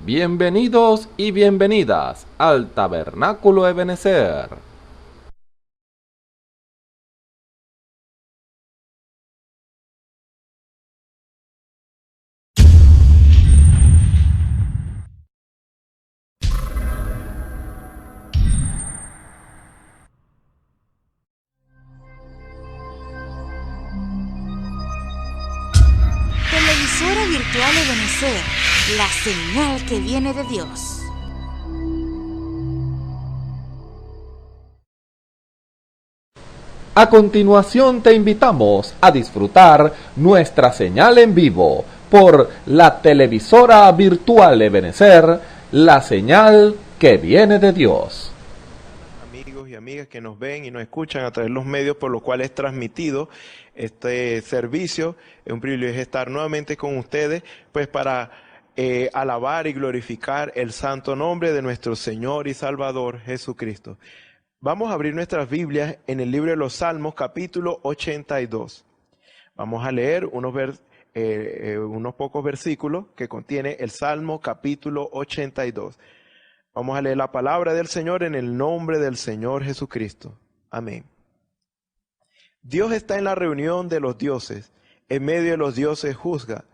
Bienvenidos y bienvenidas al Tabernáculo Ebenezer. Televisora virtual Ebenezer, la señal que viene de Dios. A continuación te invitamos a disfrutar nuestra señal en vivo por la televisora virtual Ebenezer, la señal que viene de Dios. Amigos y amigas que nos ven y nos escuchan a través de los medios por los cuales es transmitido este servicio, es un privilegio estar nuevamente con ustedes, pues para alabar y glorificar el santo nombre de nuestro Señor y Salvador Jesucristo. Vamos a abrir nuestras Biblias en el libro de los Salmos, capítulo 82. Vamos a leer unos pocos versículos que contiene el Salmo, capítulo 82. Vamos a leer la palabra del Señor en el nombre del Señor Jesucristo. Amén. Dios está en la reunión de los dioses, en medio de los dioses juzga.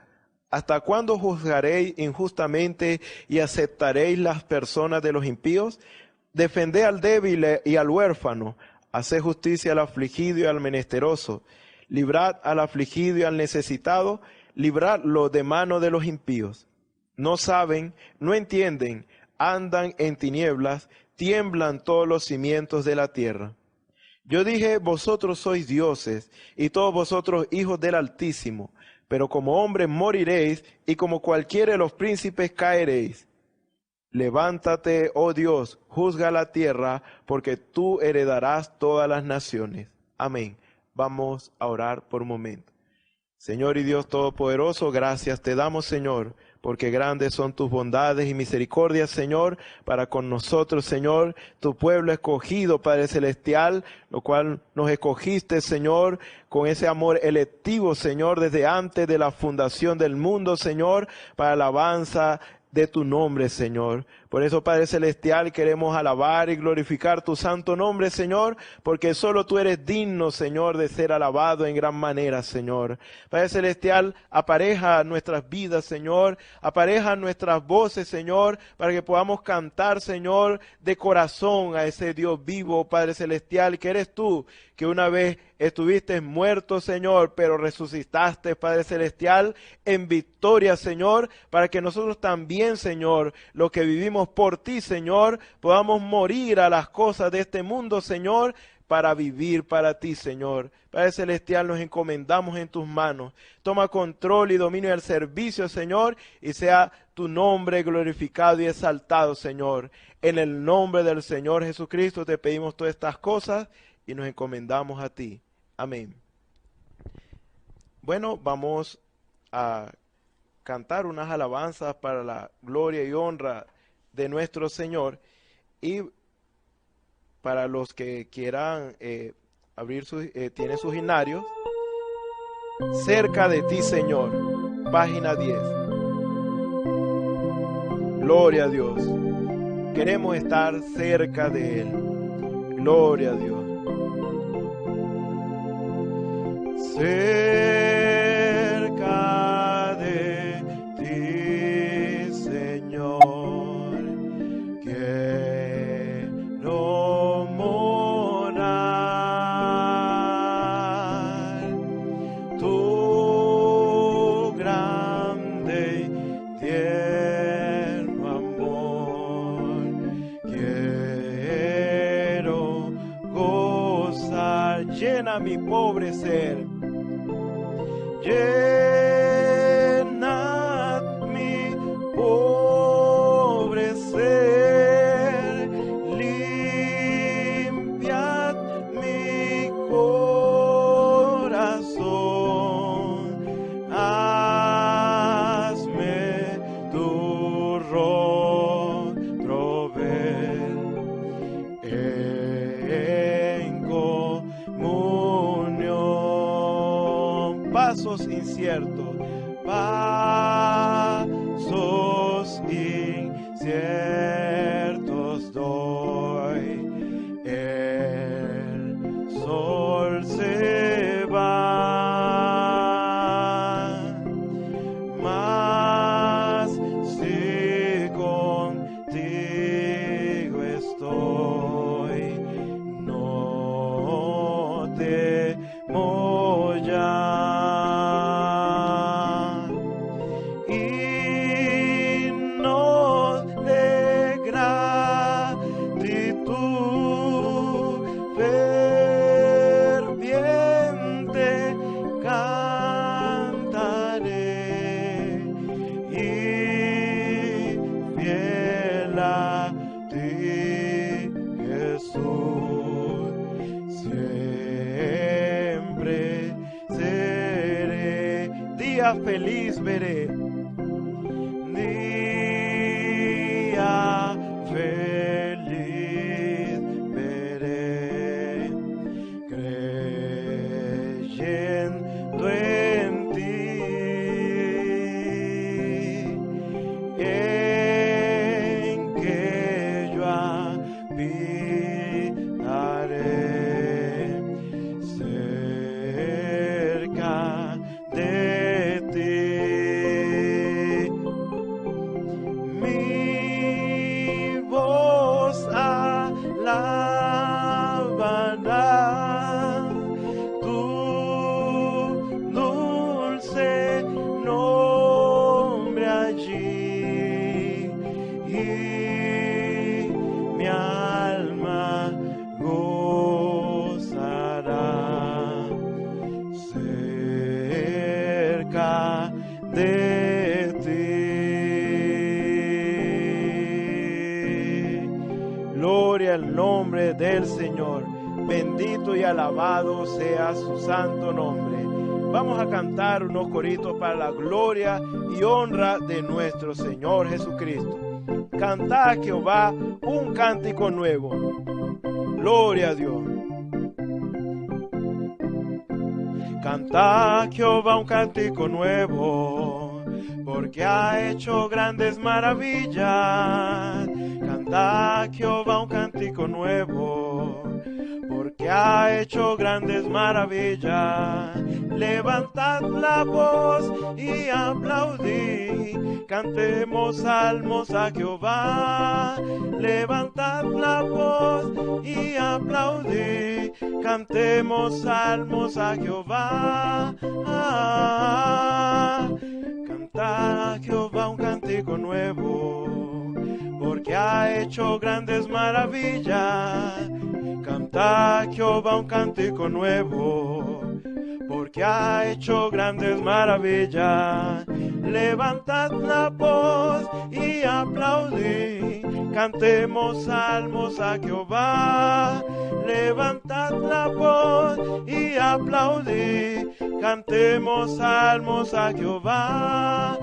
¿Hasta cuándo juzgaréis injustamente y aceptaréis las personas de los impíos? Defended al débil y al huérfano, haced justicia al afligido y al menesteroso, librad al afligido y al necesitado, libradlo de mano de los impíos. No saben, no entienden, andan en tinieblas, tiemblan todos los cimientos de la tierra. Yo dije, vosotros sois dioses, y todos vosotros hijos del Altísimo, pero como hombres moriréis, y como cualquiera de los príncipes caeréis. Levántate, oh Dios, juzga la tierra, porque tú heredarás todas las naciones. Amén. Vamos a orar por un momento. Señor y Dios Todopoderoso, gracias te damos, Señor, porque grandes son tus bondades y misericordias, Señor, para con nosotros, Señor, tu pueblo escogido, Padre Celestial, lo cual nos escogiste, Señor, con ese amor electivo, Señor, desde antes de la fundación del mundo, Señor, para alabanza de tu nombre, Señor. Por eso, Padre Celestial, queremos alabar y glorificar tu santo nombre, Señor, porque solo tú eres digno, Señor, de ser alabado en gran manera, Señor. Padre Celestial, apareja nuestras vidas, Señor, apareja nuestras voces, Señor, para que podamos cantar, Señor, de corazón a ese Dios vivo, Padre Celestial, que eres tú, que una vez estuviste muerto, Señor, pero resucitaste, Padre Celestial, en victoria, Señor, para que nosotros también, Señor, lo que vivimos por ti, Señor, podamos morir a las cosas de este mundo, Señor, para vivir para ti, Señor. Padre Celestial, nos encomendamos en tus manos. Toma control y dominio del servicio, Señor, y sea tu nombre glorificado y exaltado, Señor. En el nombre del Señor Jesucristo te pedimos todas estas cosas y nos encomendamos a ti. Amén. Bueno, vamos a cantar unas alabanzas para la gloria y honra de nuestro Señor, y para los que quieran tienen sus himnarios, cerca de ti, Señor, página 10. Gloria a Dios, queremos estar cerca de Él. Gloria a Dios. Cerca de ti, Señor, quiero morar. Tu grande y tierno amor, quiero gozar. Llena mi pobre ser. Llenad mi pobre ser, limpiad mi corazón, hazme tu rostro ver en comunión. Pasos inciertos, pasos inciertos. día feliz veré. Día feliz veré, creyendo en ti, en que yo habitaré cerca de ti. Mi voz alabará tu dulce nombre allí, y mi alma gozará cerca de ti. Gloria al nombre del Señor. Bendito y alabado sea su santo nombre. Vamos a cantar unos coritos para la gloria y honra de nuestro Señor Jesucristo. Cantad a Jehová un cántico nuevo. Gloria a Dios. Cantad a Jehová un cántico nuevo, porque ha hecho grandes maravillas. Cantad a Jehová un cántico nuevo, porque ha hecho grandes maravillas. Levantad la voz y aplaudid, cantemos salmos a Jehová. Levantad la voz y aplaudid, cantemos salmos a Jehová. Cantad a Jehová un cántico nuevo, porque ha hecho grandes maravillas. Cantad a Jehová un cántico nuevo, porque ha hecho grandes maravillas. Levantad la voz y aplaudid, cantemos salmos a Jehová. Levantad la voz y aplaudid, cantemos salmos a Jehová.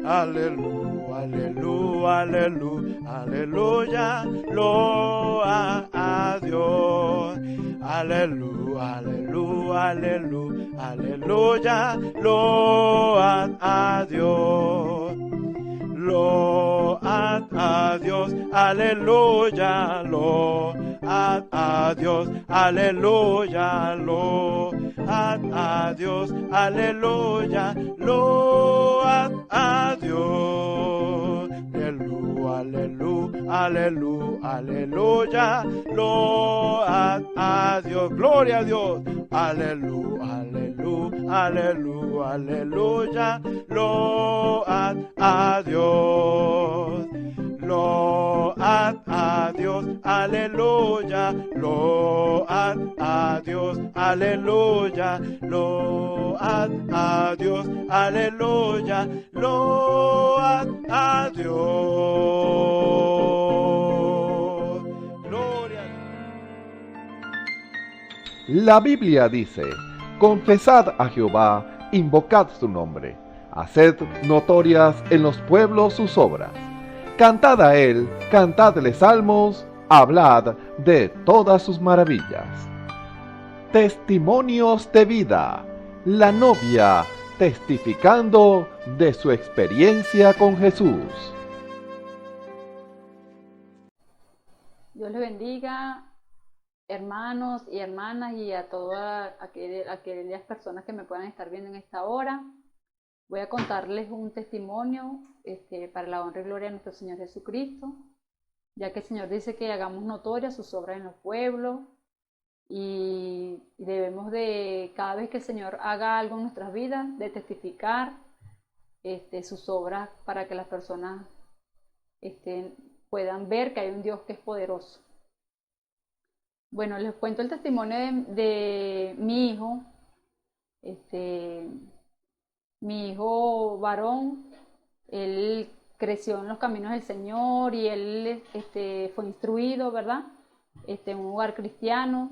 Aleluya, aleluya, aleluya, aleluya, loa a Dios. Aleluya, aleluya, aleluya, aleluya, loa a Dios. Load a Dios, aleluya, load a Dios, aleluya, load a Dios, aleluya, load a Dios. Aleluya, aleluya, aleluya, load a Dios, gloria a Dios. Aleluya, aleluya, aleluya, aleluya, load a Dios. Load a Dios, aleluya, load a Dios, aleluya, load a Dios, aleluya, load a Dios. Gloria a Dios. La Biblia dice: confesad a Jehová, invocad su nombre, haced notorias en los pueblos sus obras. Cantad a él, cantadle salmos, hablad de todas sus maravillas. Testimonios de vida. La novia testificando de su experiencia con Jesús. Dios les bendiga, hermanos y hermanas, y a todas aquellas personas que me puedan estar viendo en esta hora. Voy a contarles un testimonio para la honra y gloria de nuestro Señor Jesucristo, ya que el Señor dice que hagamos notorias sus obras en los pueblos, y debemos de, cada vez que el Señor haga algo en nuestras vidas, de testificar sus obras para que las personas puedan ver que hay un Dios que es poderoso. Bueno, les cuento el testimonio de mi hijo. Mi hijo varón, él creció en los caminos del Señor y él fue instruido, ¿verdad? En un hogar cristiano,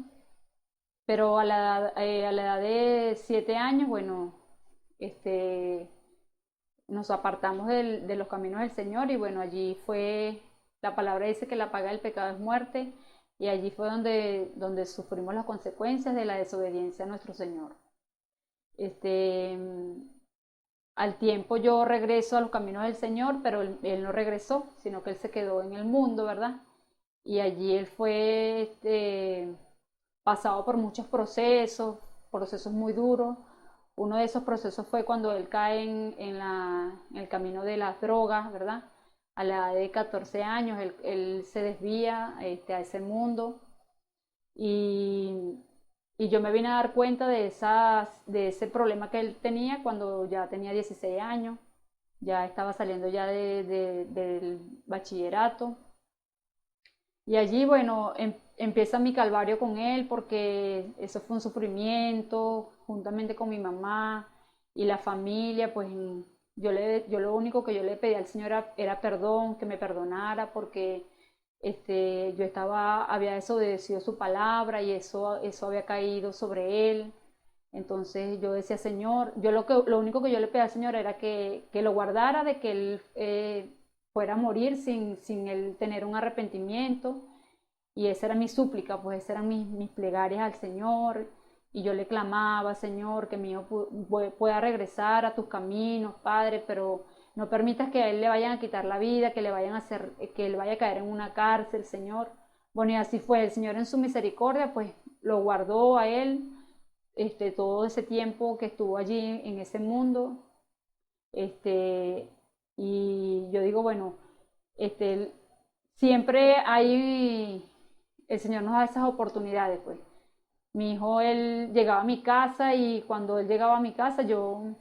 pero a la edad de 7 años, bueno, nos apartamos de los caminos del Señor y bueno, allí fue, la palabra dice que la paga del pecado es muerte y allí fue donde sufrimos las consecuencias de la desobediencia a nuestro Señor. Al tiempo yo regreso a los caminos del Señor, pero él no regresó, sino que él se quedó en el mundo, ¿verdad? Y allí él fue pasado por muchos procesos muy duros. Uno de esos procesos fue cuando él cae en el camino de las drogas, ¿verdad? A la edad de 14 años, él se desvía a ese mundo y yo me vine a dar cuenta de ese problema que él tenía cuando ya tenía 16 años, ya estaba saliendo ya del bachillerato. Y allí, bueno, empieza mi calvario con él porque eso fue un sufrimiento, juntamente con mi mamá y la familia, pues yo lo único que yo le pedí al Señor era perdón, que me perdonara porque había desobedecido su palabra y eso había caído sobre él. Entonces yo decía, Señor, lo único que yo le pedí al Señor era que lo guardara de que él fuera a morir sin él tener un arrepentimiento. Y esa era mi súplica, pues esas eran mis plegarias al Señor. Y yo le clamaba, Señor, que mi hijo pueda regresar a tus caminos, Padre, pero no permitas que a él le vayan a quitar la vida, que él vaya a caer en una cárcel, Señor. Bueno, y así fue, el Señor en su misericordia, pues lo guardó a él, todo ese tiempo que estuvo allí en ese mundo. Y yo digo, bueno, siempre el Señor nos da esas oportunidades, pues. Mi hijo, él llegaba a mi casa y cuando él llegaba a mi casa yo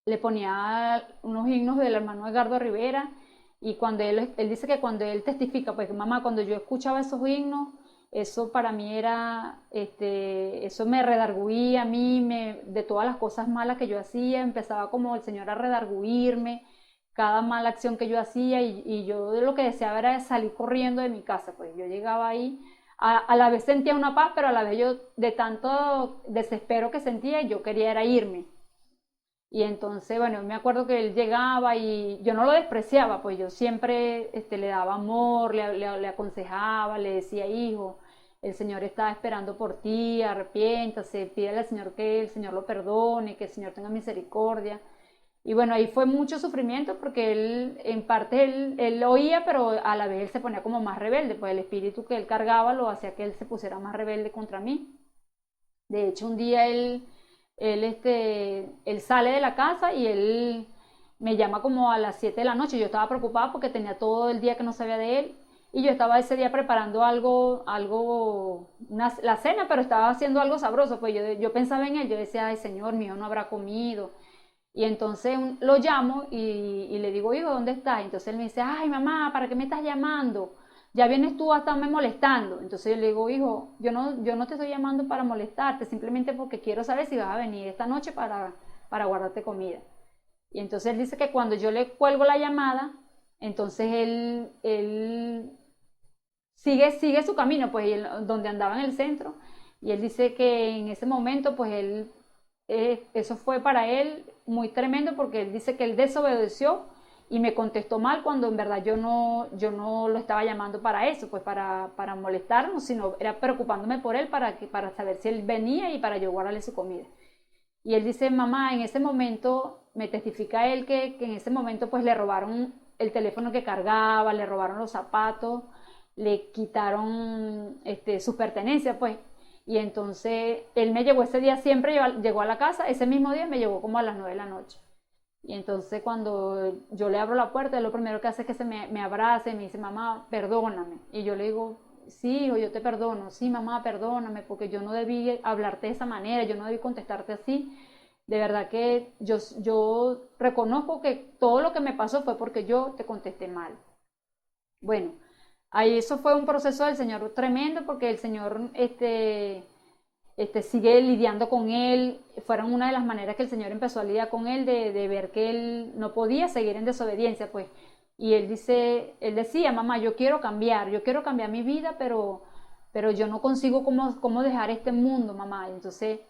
le ponía unos himnos del hermano Edgardo Rivera y cuando él dice que cuando él testifica, pues mamá, cuando yo escuchaba esos himnos, eso para mí era, eso me redarguía a mí, de todas las cosas malas que yo hacía, empezaba como el Señor a redarguirme, cada mala acción que yo hacía y yo lo que deseaba era salir corriendo de mi casa, pues yo llegaba ahí, a la vez sentía una paz, pero a la vez yo de tanto desespero que sentía, yo quería era irme. Y entonces, bueno, me acuerdo que él llegaba y yo no lo despreciaba, pues yo siempre le daba amor, le aconsejaba, le decía, hijo, el Señor está esperando por ti, arrepiéntase, pídele al Señor que el Señor lo perdone, que el Señor tenga misericordia. Y bueno, ahí fue mucho sufrimiento porque él, en parte, él oía, pero a la vez él se ponía como más rebelde, pues el espíritu que él cargaba lo hacía que él se pusiera más rebelde contra mí. De hecho, un día él sale de la casa y él me llama como a las 7 de la noche. Yo estaba preocupada porque tenía todo el día que no sabía de él y yo estaba ese día preparando la cena, pero estaba haciendo algo sabroso. Pues yo pensaba en él, yo decía, ay Señor, mi hijo no habrá comido. Y entonces lo llamo y le digo, hijo, ¿dónde estás? Entonces él me dice, ay mamá, ¿para qué me estás llamando? Ya vienes tú a estarme molestando. Entonces yo le digo, hijo, yo no te estoy llamando para molestarte, simplemente porque quiero saber si vas a venir esta noche para guardarte comida. Y entonces él dice que cuando yo le cuelgo la llamada, entonces él sigue su camino, pues donde andaba en el centro. Y él dice que en ese momento, pues eso fue para él muy tremendo porque él dice que él desobedeció y me contestó mal cuando en verdad yo no lo estaba llamando para eso, pues para molestarnos, sino era preocupándome por él para saber si él venía y para yo guardarle su comida. Y él dice, mamá, en ese momento, me testifica él que en ese momento pues le robaron el teléfono que cargaba, le robaron los zapatos, le quitaron sus pertenencias, pues. Y entonces él me llevó ese día, siempre llegó a la casa, ese mismo día me llegó como a las 9 de la noche. Y entonces cuando yo le abro la puerta, lo primero que hace es que me abraza y me dice, mamá, perdóname. Y yo le digo, sí, hijo, yo te perdono. Sí, mamá, perdóname, porque yo no debí hablarte de esa manera, yo no debí contestarte así. De verdad que yo reconozco que todo lo que me pasó fue porque yo te contesté mal. Bueno, ahí eso fue un proceso del Señor tremendo porque el Señor sigue lidiando con él. Fueron una de las maneras que el Señor empezó a lidiar con él, de ver que él no podía seguir en desobediencia, pues. Y él decía, mamá, yo quiero cambiar mi vida, pero pero yo no consigo cómo dejar este mundo, mamá. Y entonces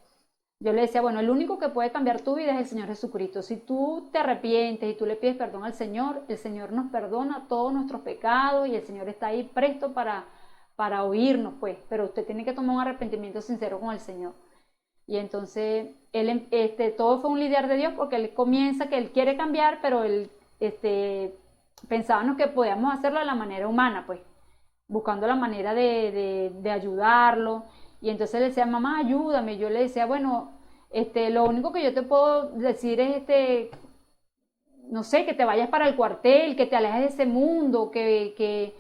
yo le decía, bueno, el único que puede cambiar tu vida es el Señor Jesucristo. Si tú te arrepientes y tú le pides perdón al Señor, el Señor nos perdona todos nuestros pecados y el Señor está ahí presto para oírnos, pues. Pero usted tiene que tomar un arrepentimiento sincero con el Señor. Y entonces él, todo fue un lidiar de Dios, porque él comienza que él quiere cambiar, pero él, pensábamos que podíamos hacerlo de la manera humana, pues, buscando la manera de ayudarlo. Y entonces le decía, mamá, ayúdame. Yo le decía, bueno, lo único que yo te puedo decir es, no sé, que te vayas para el cuartel, que te alejes de ese mundo, que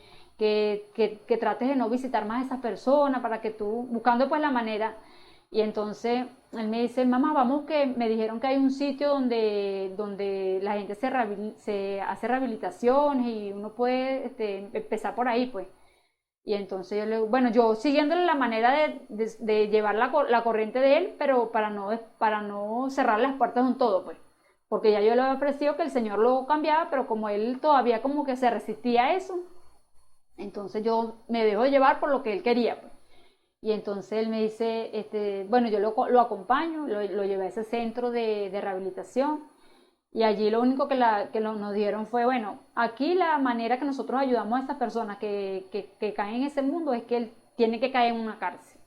trates de no visitar más a esas personas, para que tú, buscando pues la manera. Y entonces él me dice, mamá, vamos, que me dijeron que hay un sitio donde la gente se hace rehabilitaciones y uno puede empezar por ahí, pues. Y entonces yo le digo, bueno, yo siguiéndole la manera de llevar la corriente de él, pero para no cerrar las puertas de un todo, pues. Porque ya yo le había ofrecido que el Señor lo cambiaba, pero como él todavía como que se resistía a eso, entonces yo me dejo llevar por lo que él quería, pues. Y entonces él me dice, bueno, yo lo acompaño, lo llevé a ese centro de rehabilitación. Y allí lo único que nos dieron fue, bueno, aquí la manera que nosotros ayudamos a estas personas que caen en ese mundo es que él tiene que caer en una cárcel.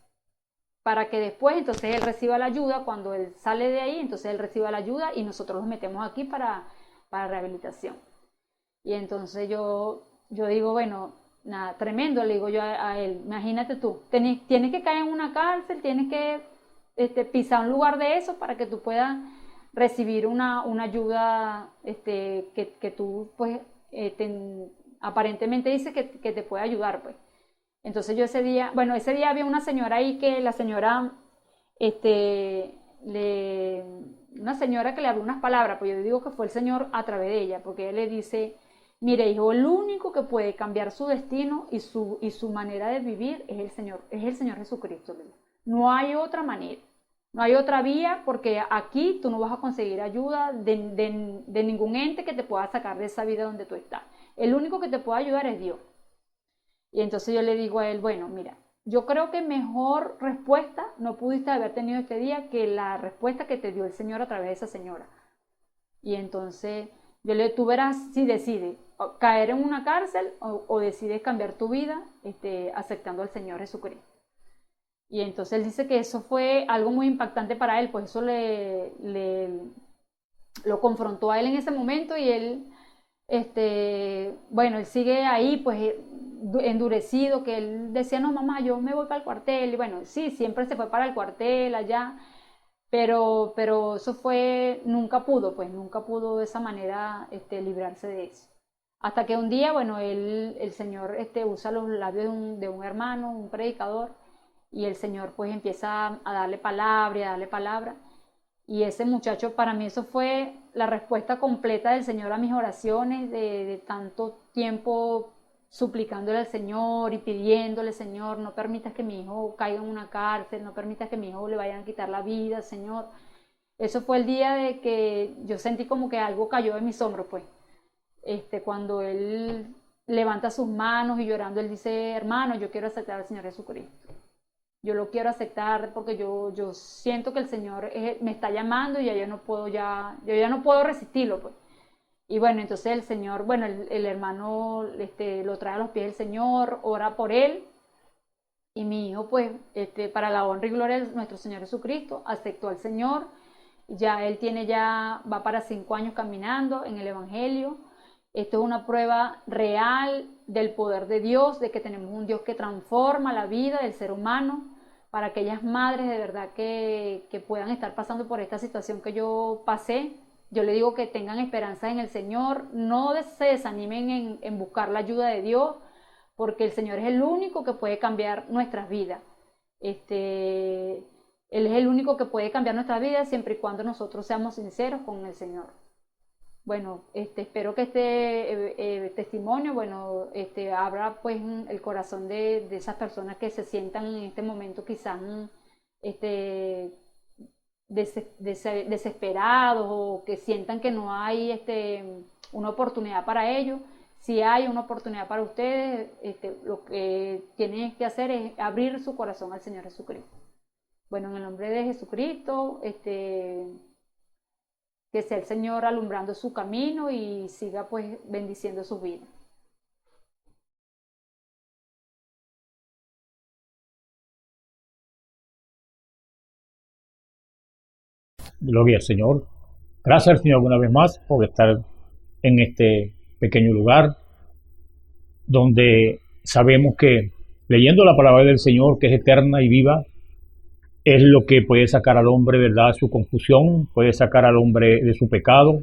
Para que después entonces él reciba la ayuda, cuando él sale de ahí, entonces él reciba la ayuda y nosotros los metemos aquí para rehabilitación. Y entonces yo digo, bueno, nada, tremendo, le digo yo a él, imagínate tú, tienes que caer en una cárcel, tienes que pisar un lugar de eso para que tú puedas recibir una ayuda que tú, pues, aparentemente dice que te puede ayudar, pues. Entonces yo ese día había una señora ahí que la señora, una señora que le habló unas palabras, pues yo digo que fue el Señor a través de ella, porque él le dice, mire, hijo, el único que puede cambiar su destino y su manera de vivir es el Señor Jesucristo. No hay otra manera. No hay otra vía, porque aquí tú no vas a conseguir ayuda de ningún ente que te pueda sacar de esa vida donde tú estás. El único que te puede ayudar es Dios. Y entonces yo le digo a él, bueno, mira, yo creo que mejor respuesta no pudiste haber tenido este día que la respuesta que te dio el Señor a través de esa señora. Y entonces tú verás si decides caer en una cárcel o decides cambiar tu vida aceptando al Señor Jesucristo. Y entonces él dice que eso fue algo muy impactante para él, pues eso lo confrontó a él en ese momento. Y él, bueno, él sigue ahí, pues endurecido, que él decía, no, mamá, yo me voy para el cuartel. Y bueno, sí, siempre se fue para el cuartel allá, pero eso fue, nunca pudo de esa manera librarse de eso. Hasta que un día, bueno, el Señor usa los labios de un hermano, un predicador, y el Señor pues empieza a darle palabra, y ese muchacho, para mí eso fue la respuesta completa del Señor a mis oraciones, de tanto tiempo suplicándole al Señor y pidiéndole, Señor, no permitas que mi hijo caiga en una cárcel, no permitas que mi hijo le vayan a quitar la vida, Señor. Eso fue el día de que yo sentí como que algo cayó de mis hombros, pues. Cuando él levanta sus manos y llorando, él dice, hermano, yo quiero aceptar al Señor Jesucristo. Yo lo quiero aceptar porque yo siento que el Señor me está llamando y yo ya no puedo resistirlo, pues. Y bueno, entonces el Señor, bueno, el hermano lo trae a los pies del Señor, ora por él, y mi hijo, pues, para la honra y gloria de nuestro Señor Jesucristo, aceptó al Señor. Ya él va para 5 años caminando en el Evangelio. Esto es una prueba real del poder de Dios, de que tenemos un Dios que transforma la vida del ser humano. Para aquellas madres de verdad que puedan estar pasando por esta situación que yo pasé, yo le digo que tengan esperanza en el Señor, no se desanimen en buscar la ayuda de Dios, porque el Señor es el único que puede cambiar nuestras vidas. Él es el único que puede cambiar nuestras vidas siempre y cuando nosotros seamos sinceros con el Señor. Bueno, espero que este testimonio, bueno, abra pues el corazón de esas personas que se sientan en este momento quizás desesperados, o que sientan que no hay una oportunidad para ellos. Si hay una oportunidad para ustedes, lo que tienen que hacer es abrir su corazón al Señor Jesucristo. Bueno, en el nombre de Jesucristo, que sea el Señor alumbrando su camino y siga pues bendiciendo sus vidas. Gloria al Señor. Gracias al Señor una vez más por estar en este pequeño lugar donde sabemos que leyendo la palabra del Señor, que es eterna y viva, es lo que puede sacar al hombre, ¿verdad?, su confusión, puede sacar al hombre de su pecado,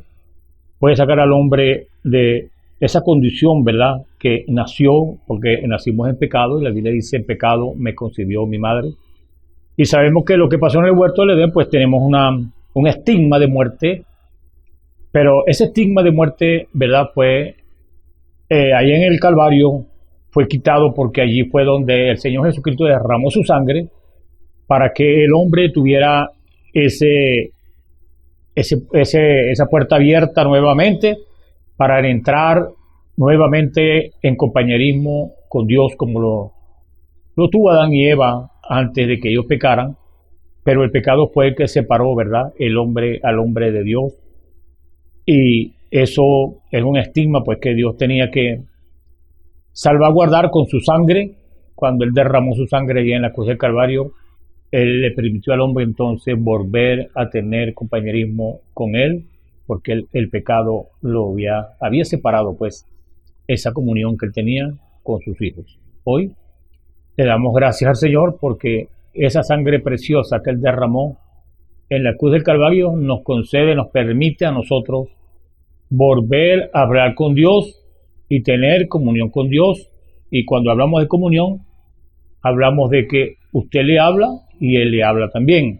puede sacar al hombre de esa condición, ¿verdad?, que nació, porque nacimos en pecado, y la Biblia dice, en pecado me concibió mi madre. Y sabemos que lo que pasó en el huerto del Edén, pues tenemos un estigma de muerte, pero ese estigma de muerte, ¿verdad?, fue ahí en el Calvario, fue quitado porque allí fue donde el Señor Jesucristo derramó su sangre para que el hombre tuviera esa puerta abierta nuevamente para entrar nuevamente en compañerismo con Dios como lo tuvo Adán y Eva antes de que ellos pecaran, pero el pecado fue el que separó, ¿verdad?, el hombre al hombre de Dios, y eso es un estigma pues que Dios tenía que salvaguardar con su sangre. Cuando Él derramó su sangre allí en la cruz del Calvario, Él le permitió al hombre entonces volver a tener compañerismo con Él, porque el pecado lo había separado pues esa comunión que Él tenía con sus hijos. Hoy le damos gracias al Señor porque esa sangre preciosa que Él derramó en la cruz del Calvario nos concede, nos permite a nosotros volver a hablar con Dios y tener comunión con Dios. Y cuando hablamos de comunión, hablamos de que usted le habla y Él le habla también.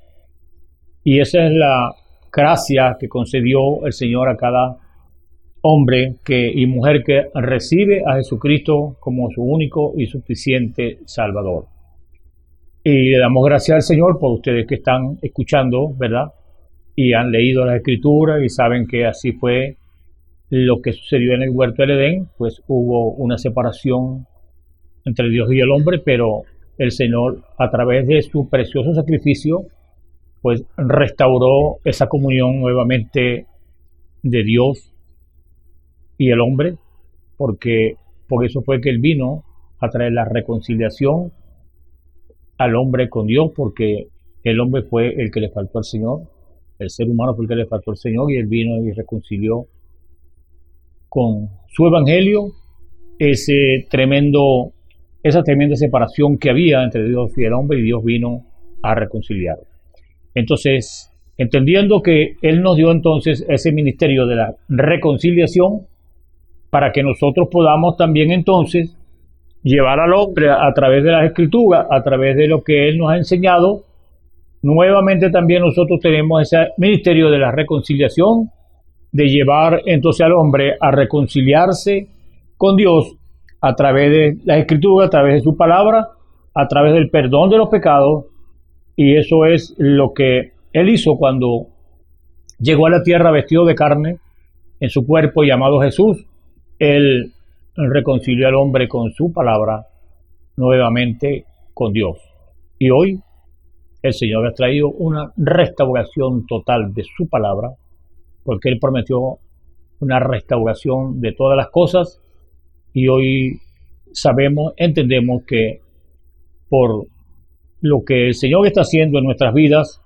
Y esa es la gracia que concedió el Señor a cada hombre y mujer que recibe a Jesucristo como su único y suficiente Salvador. Y le damos gracias al Señor por ustedes que están escuchando, ¿verdad?, y han leído las Escrituras y saben que así fue lo que sucedió en el huerto del Edén. Pues hubo una separación entre Dios y el hombre, pero el Señor, a través de su precioso sacrificio, pues restauró esa comunión nuevamente de Dios y el hombre, porque por eso fue que Él vino a traer la reconciliación al hombre con Dios, porque el hombre fue el que le faltó al Señor, el ser humano fue el que le faltó al Señor, y Él vino y reconcilió con su evangelio esa tremenda separación que había entre Dios y el hombre, y Dios vino a reconciliar. Entonces, entendiendo que Él nos dio entonces ese ministerio de la reconciliación, para que nosotros podamos también entonces llevar al hombre a través de las Escrituras, a través de lo que Él nos ha enseñado, nuevamente también nosotros tenemos ese ministerio de la reconciliación, de llevar entonces al hombre a reconciliarse con Dios a través de la Escritura, a través de su palabra, a través del perdón de los pecados. Y eso es lo que Él hizo cuando llegó a la tierra vestido de carne, en su cuerpo llamado Jesús. Él reconcilió al hombre con su palabra nuevamente con Dios. Y hoy el Señor ha traído una restauración total de su palabra, porque Él prometió una restauración de todas las cosas. Y hoy entendemos que por lo que el Señor está haciendo en nuestras vidas,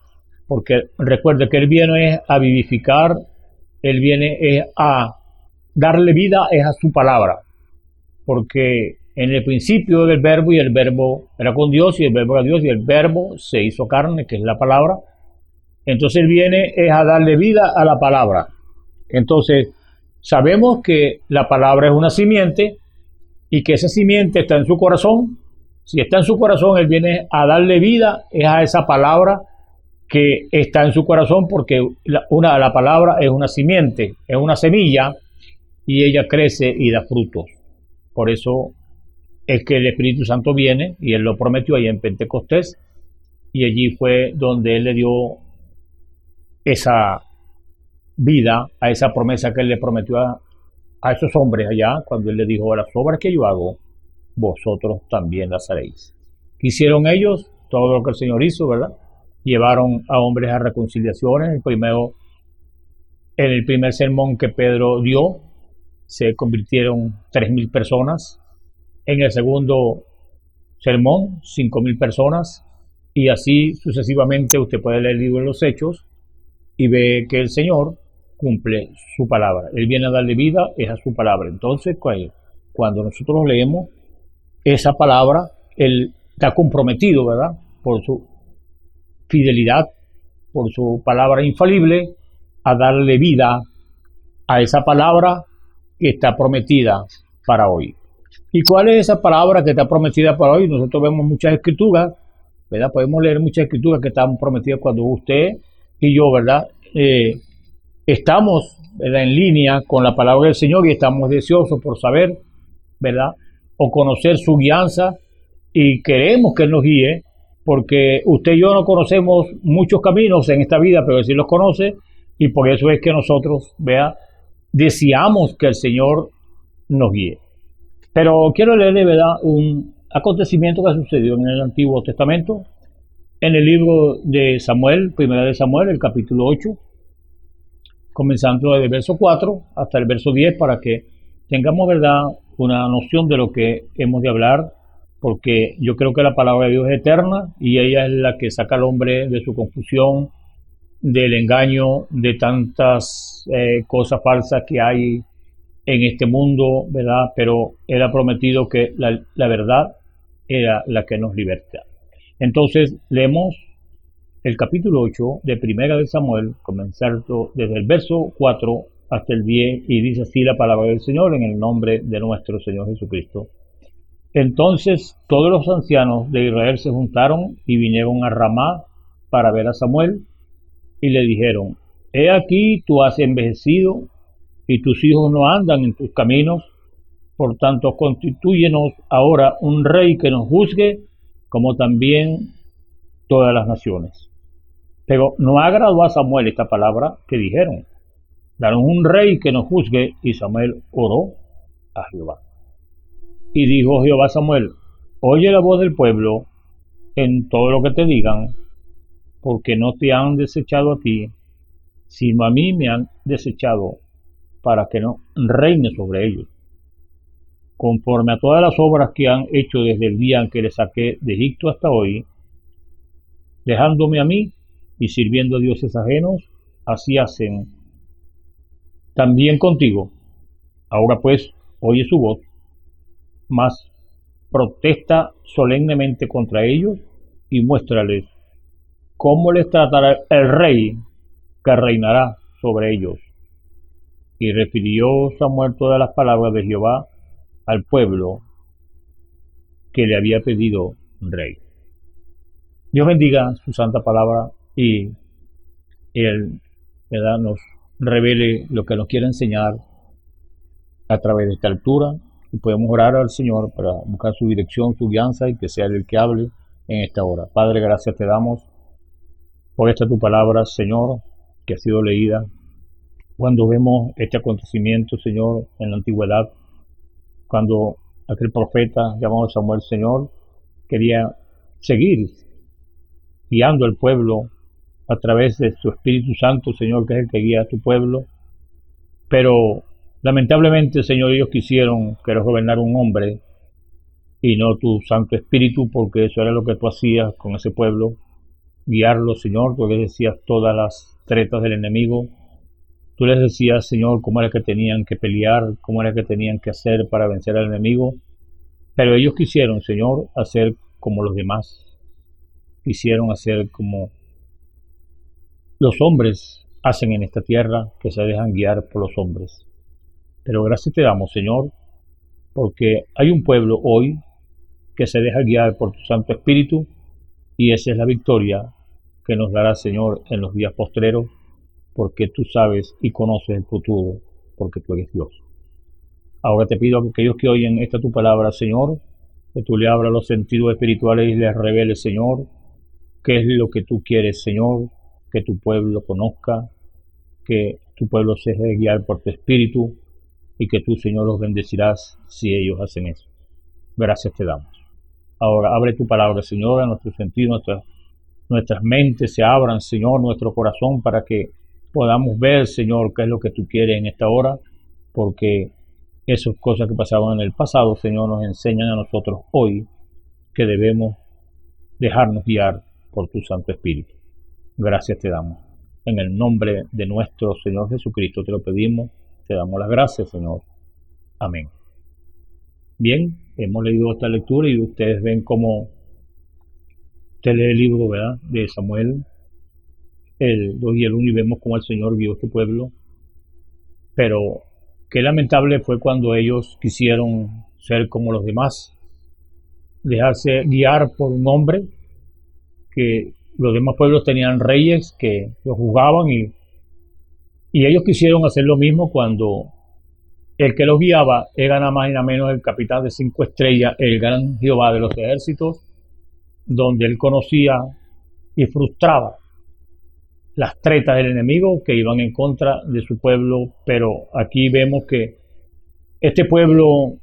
porque recuerde que Él viene a vivificar, Él viene a darle vida a su palabra, porque en el principio del verbo, y el verbo era con Dios, y el verbo era Dios, y el verbo se hizo carne, que es la palabra. Entonces Él viene a darle vida a la palabra. Entonces sabemos que la palabra es una simiente, y que esa simiente está en su corazón. Si está en su corazón, Él viene a darle vida a esa palabra que está en su corazón, porque la palabra es una simiente, es una semilla, y ella crece y da frutos. Por eso es que el Espíritu Santo viene, y Él lo prometió ahí en Pentecostés, y allí fue donde Él le dio esa vida a esa promesa que Él le prometió a esos hombres allá cuando él les dijo: las obras que yo hago, vosotros también las haréis. ¿Qué hicieron ellos? Todo lo que el Señor hizo, ¿verdad? Llevaron a hombres a reconciliaciones. En el primer sermón que Pedro dio, se convirtieron 3.000 personas. En el segundo sermón, 5.000 personas. Y así sucesivamente. Usted puede leer el libro de los Hechos y ve que el Señor cumple su palabra. Él viene a darle vida, es a su palabra. Entonces, cuando nosotros leemos esa palabra, Él está comprometido, ¿verdad? Por su fidelidad, por su palabra infalible, a darle vida a esa palabra que está prometida para hoy. ¿Y cuál es esa palabra que está prometida para hoy? Nosotros vemos muchas escrituras, ¿verdad? Podemos leer muchas escrituras que están prometidas cuando usted y yo, ¿verdad? Estamos, ¿verdad?, en línea con la palabra del Señor y estamos deseosos por saber, ¿verdad?, o conocer su guianza, y queremos que Él nos guíe, porque usted y yo no conocemos muchos caminos en esta vida, pero Él sí los conoce, y por eso es que nosotros, vea, deseamos que el Señor nos guíe. Pero quiero leerle, ¿verdad?, un acontecimiento que sucedió en el Antiguo Testamento, en el libro de Samuel, primera de Samuel, el capítulo 8, comenzando desde el verso 4 hasta el verso 10, para que tengamos, ¿verdad?, una noción de lo que hemos de hablar, porque yo creo que la palabra de Dios es eterna y ella es la que saca al hombre de su confusión, del engaño, de tantas cosas falsas que hay en este mundo, ¿verdad? Pero Él ha prometido que la verdad era la que nos liberta. Entonces leemos el capítulo 8 de Primera de Samuel, comenzando desde el verso 4 hasta el 10, y dice así la palabra del Señor, en el nombre de nuestro Señor Jesucristo. Entonces todos los ancianos de Israel se juntaron y vinieron a Ramá para ver a Samuel, y le dijeron: he aquí, tú has envejecido y tus hijos no andan en tus caminos, por tanto constitúyenos ahora un rey que nos juzgue, como también todas las naciones. Pero no agradó a Samuel esta palabra que dijeron: danos un rey que nos juzgue. Y Samuel oró a Jehová. Y dijo Jehová a Samuel: oye la voz del pueblo en todo lo que te digan, porque no te han desechado a ti, sino a mí me han desechado, para que no reine sobre ellos, conforme a todas las obras que han hecho desde el día en que les saqué de Egipto hasta hoy, dejándome a mí y sirviendo a dioses ajenos. Así hacen también contigo. Ahora pues, oye su voz, mas protesta solemnemente contra ellos y muéstrales cómo les tratará el rey que reinará sobre ellos. Y refirió Samuel todas las palabras de Jehová al pueblo que le había pedido un rey. Dios bendiga su santa palabra y Él, ¿verdad?, nos revele lo que nos quiere enseñar a través de esta altura, y podemos orar al Señor para buscar su dirección, su guianza, y que sea Él el que hable en esta hora. Padre, gracias te damos por esta tu palabra, Señor, que ha sido leída. Cuando vemos este acontecimiento, Señor, en la antigüedad, cuando aquel profeta llamado Samuel, Señor, quería seguir guiando al pueblo a través de su Espíritu Santo, Señor, que es el que guía a tu pueblo, pero lamentablemente, Señor, ellos quisieron querer gobernar un hombre y no tu Santo Espíritu, porque eso era lo que tú hacías con ese pueblo, guiarlo, Señor. Tú les decías todas las tretas del enemigo, tú les decías, Señor, cómo era que tenían que pelear, cómo era que tenían que hacer para vencer al enemigo, pero ellos quisieron, Señor, hacer como los demás, quisieron hacer como los hombres hacen en esta tierra, que se dejan guiar por los hombres. Pero gracias te damos, Señor, porque hay un pueblo hoy que se deja guiar por tu Santo Espíritu, y esa es la victoria que nos dará, Señor, en los días postreros, porque tú sabes y conoces el futuro, porque tú eres Dios. Ahora te pido a aquellos que oyen esta tu palabra, Señor, que tú le abras los sentidos espirituales y les reveles, Señor, qué es lo que tú quieres, Señor, que tu pueblo conozca, que tu pueblo se deje guiar por tu Espíritu, y que tú, Señor, los bendecirás si ellos hacen eso. Gracias te damos. Ahora, abre tu palabra, Señor, a nuestros sentidos, nuestras mentes se abran, Señor, nuestro corazón, para que podamos ver, Señor, qué es lo que tú quieres en esta hora, porque esas cosas que pasaban en el pasado, Señor, nos enseñan a nosotros hoy que debemos dejarnos guiar por tu Santo Espíritu. Gracias te damos. En el nombre de nuestro Señor Jesucristo te lo pedimos, te damos las gracias, Señor. Amén. Bien, hemos leído esta lectura y ustedes ven cómo usted lee el libro, ¿verdad?, de Samuel, el 2 y el 1, y vemos cómo el Señor guió a este pueblo. Pero qué lamentable fue cuando ellos quisieron ser como los demás, dejarse guiar por un hombre, que los demás pueblos tenían reyes que los juzgaban, y ellos quisieron hacer lo mismo cuando el que los guiaba era nada más y nada menos el capitán de 5 estrellas, el gran Jehová de los ejércitos, donde él conocía y frustraba las tretas del enemigo que iban en contra de su pueblo. Pero aquí vemos que este pueblo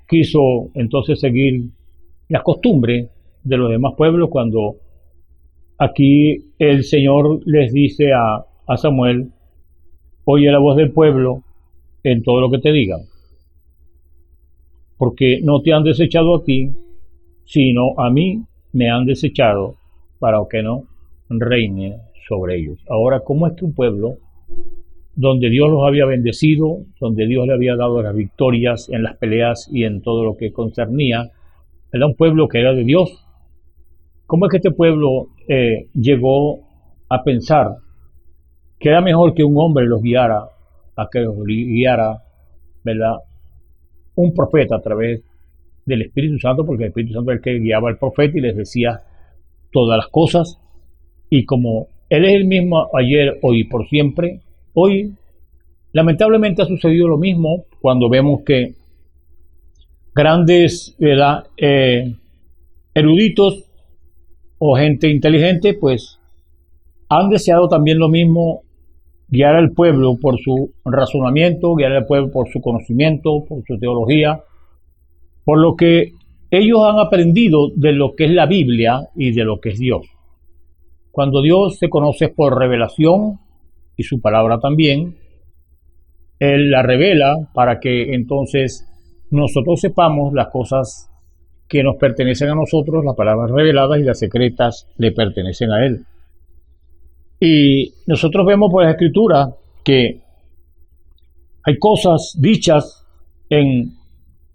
quiso entonces seguir las costumbres de los demás pueblos, cuando aquí el Señor les dice a Samuel: oye la voz del pueblo en todo lo que te digan, porque no te han desechado a ti, sino a mí me han desechado, para que no reine sobre ellos. Ahora, ¿cómo es que un pueblo donde Dios los había bendecido, donde Dios le había dado las victorias en las peleas y en todo lo que concernía, era un pueblo que era de Dios, cómo es que este pueblo llegó a pensar que era mejor que un hombre los guiara a que los guiara, ¿verdad?, un profeta a través del Espíritu Santo? Porque el Espíritu Santo es el que guiaba al profeta y les decía todas las cosas. Y como Él es el mismo ayer, hoy y por siempre, hoy lamentablemente ha sucedido lo mismo cuando vemos que grandes, ¿verdad?, eruditos o gente inteligente, pues han deseado también lo mismo, guiar al pueblo por su razonamiento, guiar al pueblo por su conocimiento, por su teología, por lo que ellos han aprendido de lo que es la Biblia y de lo que es Dios. Cuando Dios se conoce por revelación, y su palabra también, Él la revela para que entonces nosotros sepamos las cosas que nos pertenecen a nosotros, las palabras reveladas, y las secretas le pertenecen a Él. Y nosotros vemos por la Escritura que hay cosas dichas en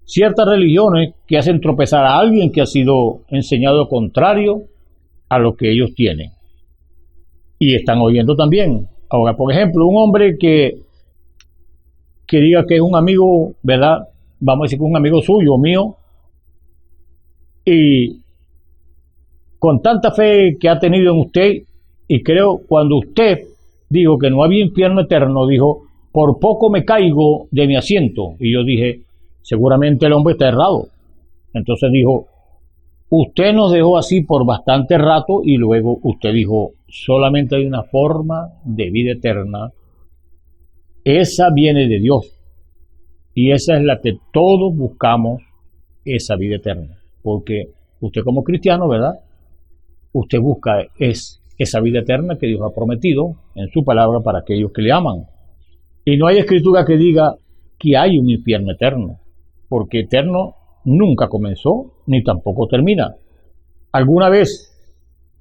ciertas religiones que hacen tropezar a alguien que ha sido enseñado contrario a lo que ellos tienen y están oyendo también. Ahora, por ejemplo, un hombre que diga que es un amigo, ¿verdad?, vamos a decir que es un amigo suyo o mío, y con tanta fe que ha tenido en usted, y creo cuando usted dijo que no había infierno eterno, dijo: por poco me caigo de mi asiento. Y yo dije: seguramente el hombre está errado. Entonces dijo: usted nos dejó así por bastante rato, y luego usted dijo: solamente hay una forma de vida eterna, esa viene de Dios, y esa es la que todos buscamos, esa vida eterna. Porque usted como cristiano, ¿verdad?, usted busca esa vida eterna que Dios ha prometido en su palabra para aquellos que le aman. Y no hay escritura que diga que hay un infierno eterno, porque eterno nunca comenzó ni tampoco termina. Alguna vez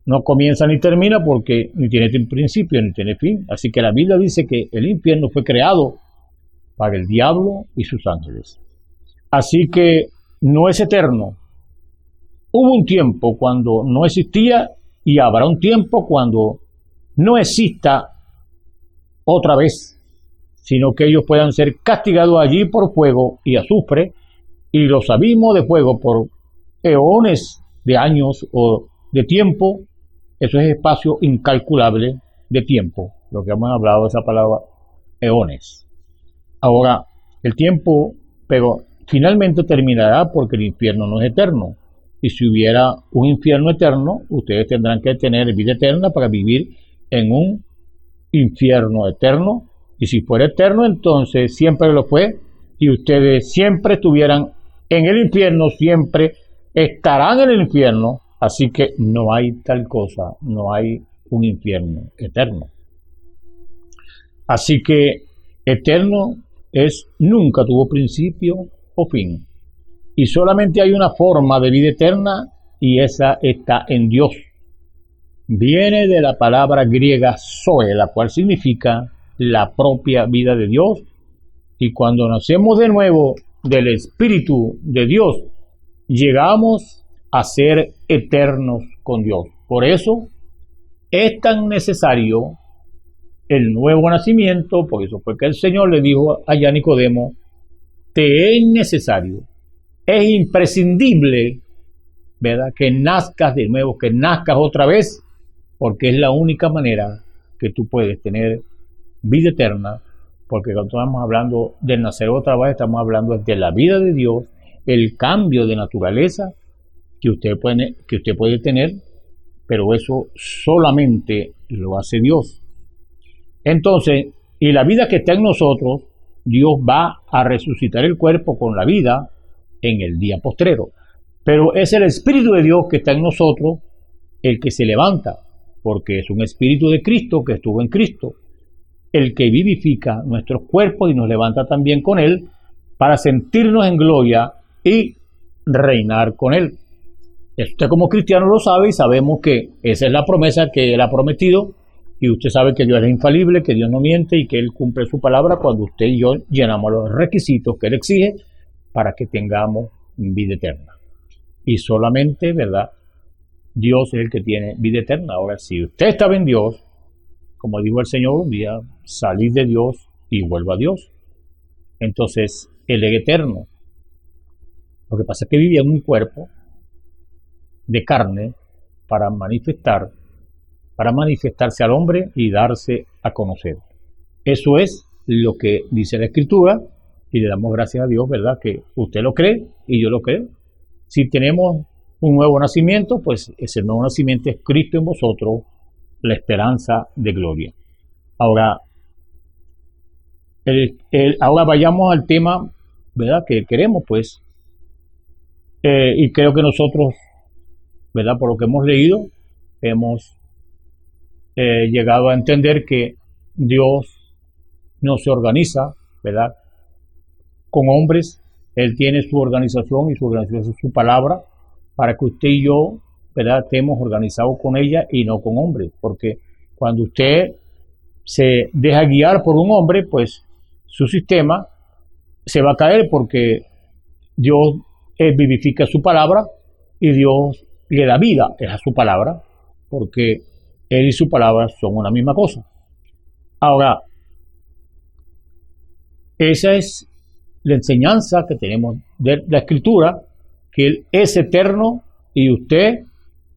no comienza ni termina, porque ni tiene principio ni tiene fin. Así que la Biblia dice que el infierno fue creado para el diablo y sus ángeles. Así que no es eterno. Hubo un tiempo cuando no existía, y habrá un tiempo cuando no exista otra vez, sino que ellos puedan ser castigados allí por fuego y azufre, y los abismos de fuego por eones de años o de tiempo. Eso es espacio incalculable de tiempo, lo que hemos hablado de esa palabra eones. Ahora, el tiempo, pero finalmente terminará, porque el infierno no es eterno. Y si hubiera un infierno eterno, ustedes tendrán que tener vida eterna para vivir en un infierno eterno. Y si fuera eterno, entonces siempre lo fue, y ustedes siempre estuvieran en el infierno, siempre estarán en el infierno, así que no hay tal cosa, no hay un infierno eterno. Así que eterno es nunca tuvo principio o fin. Y solamente hay una forma de vida eterna y esa está en Dios. Viene de la palabra griega zoe, la cual significa la propia vida de Dios. Y cuando nacemos de nuevo del Espíritu de Dios, llegamos a ser eternos con Dios. Por eso es tan necesario el nuevo nacimiento, por eso fue que el Señor le dijo allá a Nicodemo, te es necesario, es imprescindible, ¿verdad?, que nazcas de nuevo, que nazcas otra vez, porque es la única manera que tú puedes tener vida eterna, porque cuando estamos hablando de nacer otra vez, estamos hablando de la vida de Dios, el cambio de naturaleza que usted puede tener, pero eso solamente lo hace Dios. Entonces, y la vida que está en nosotros, Dios va a resucitar el cuerpo con la vida en el día postrero. Pero es el Espíritu de Dios que está en nosotros el que se levanta, porque es un Espíritu de Cristo que estuvo en Cristo, el que vivifica nuestros cuerpos y nos levanta también con Él para sentirnos en gloria y reinar con Él. Usted como cristiano lo sabe y sabemos que esa es la promesa que Él ha prometido y usted sabe que Dios es infalible, que Dios no miente y que Él cumple su palabra cuando usted y yo llenamos los requisitos que Él exige para que tengamos vida eterna. Y solamente, ¿verdad?, Dios es el que tiene vida eterna. Ahora, si usted estaba en Dios, como dijo el Señor un día, salid de Dios y vuelva a Dios. Entonces, Él es eterno. Lo que pasa es que vivía en un cuerpo de carne para manifestarse al hombre y darse a conocer. Eso es lo que dice la Escritura y le damos gracias a Dios, ¿verdad?, que usted lo cree y yo lo creo. Si tenemos un nuevo nacimiento, pues ese nuevo nacimiento es Cristo en vosotros, la esperanza de gloria. Ahora, ahora vayamos al tema, ¿verdad?, que queremos, pues, y creo que nosotros, ¿verdad?, por lo que hemos leído, hemos llegado a entender que Dios no se organiza, ¿verdad?, con hombres. Él tiene su organización y su organización es su palabra para que usted y yo, ¿verdad?, estemos organizados con ella y no con hombres, porque cuando usted se deja guiar por un hombre, pues su sistema se va a caer porque Dios vivifica su palabra y Dios le da vida a su palabra, porque Él y su palabra son una misma cosa. Ahora, esa es la enseñanza que tenemos de la Escritura, que Él es eterno y usted,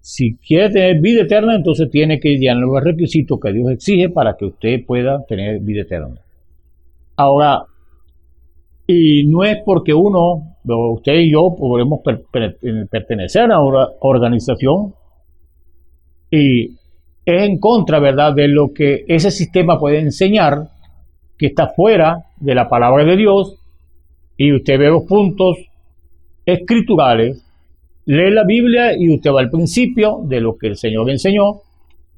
si quiere tener vida eterna, entonces tiene que llenar los requisitos que Dios exige para que usted pueda tener vida eterna. Ahora, y no es porque usted y yo podemos pertenecer a una organización y es en contra, ¿verdad?, de lo que ese sistema puede enseñar, que está fuera de la palabra de Dios, y usted ve los puntos escriturales, lee la Biblia y usted va al principio de lo que el Señor enseñó,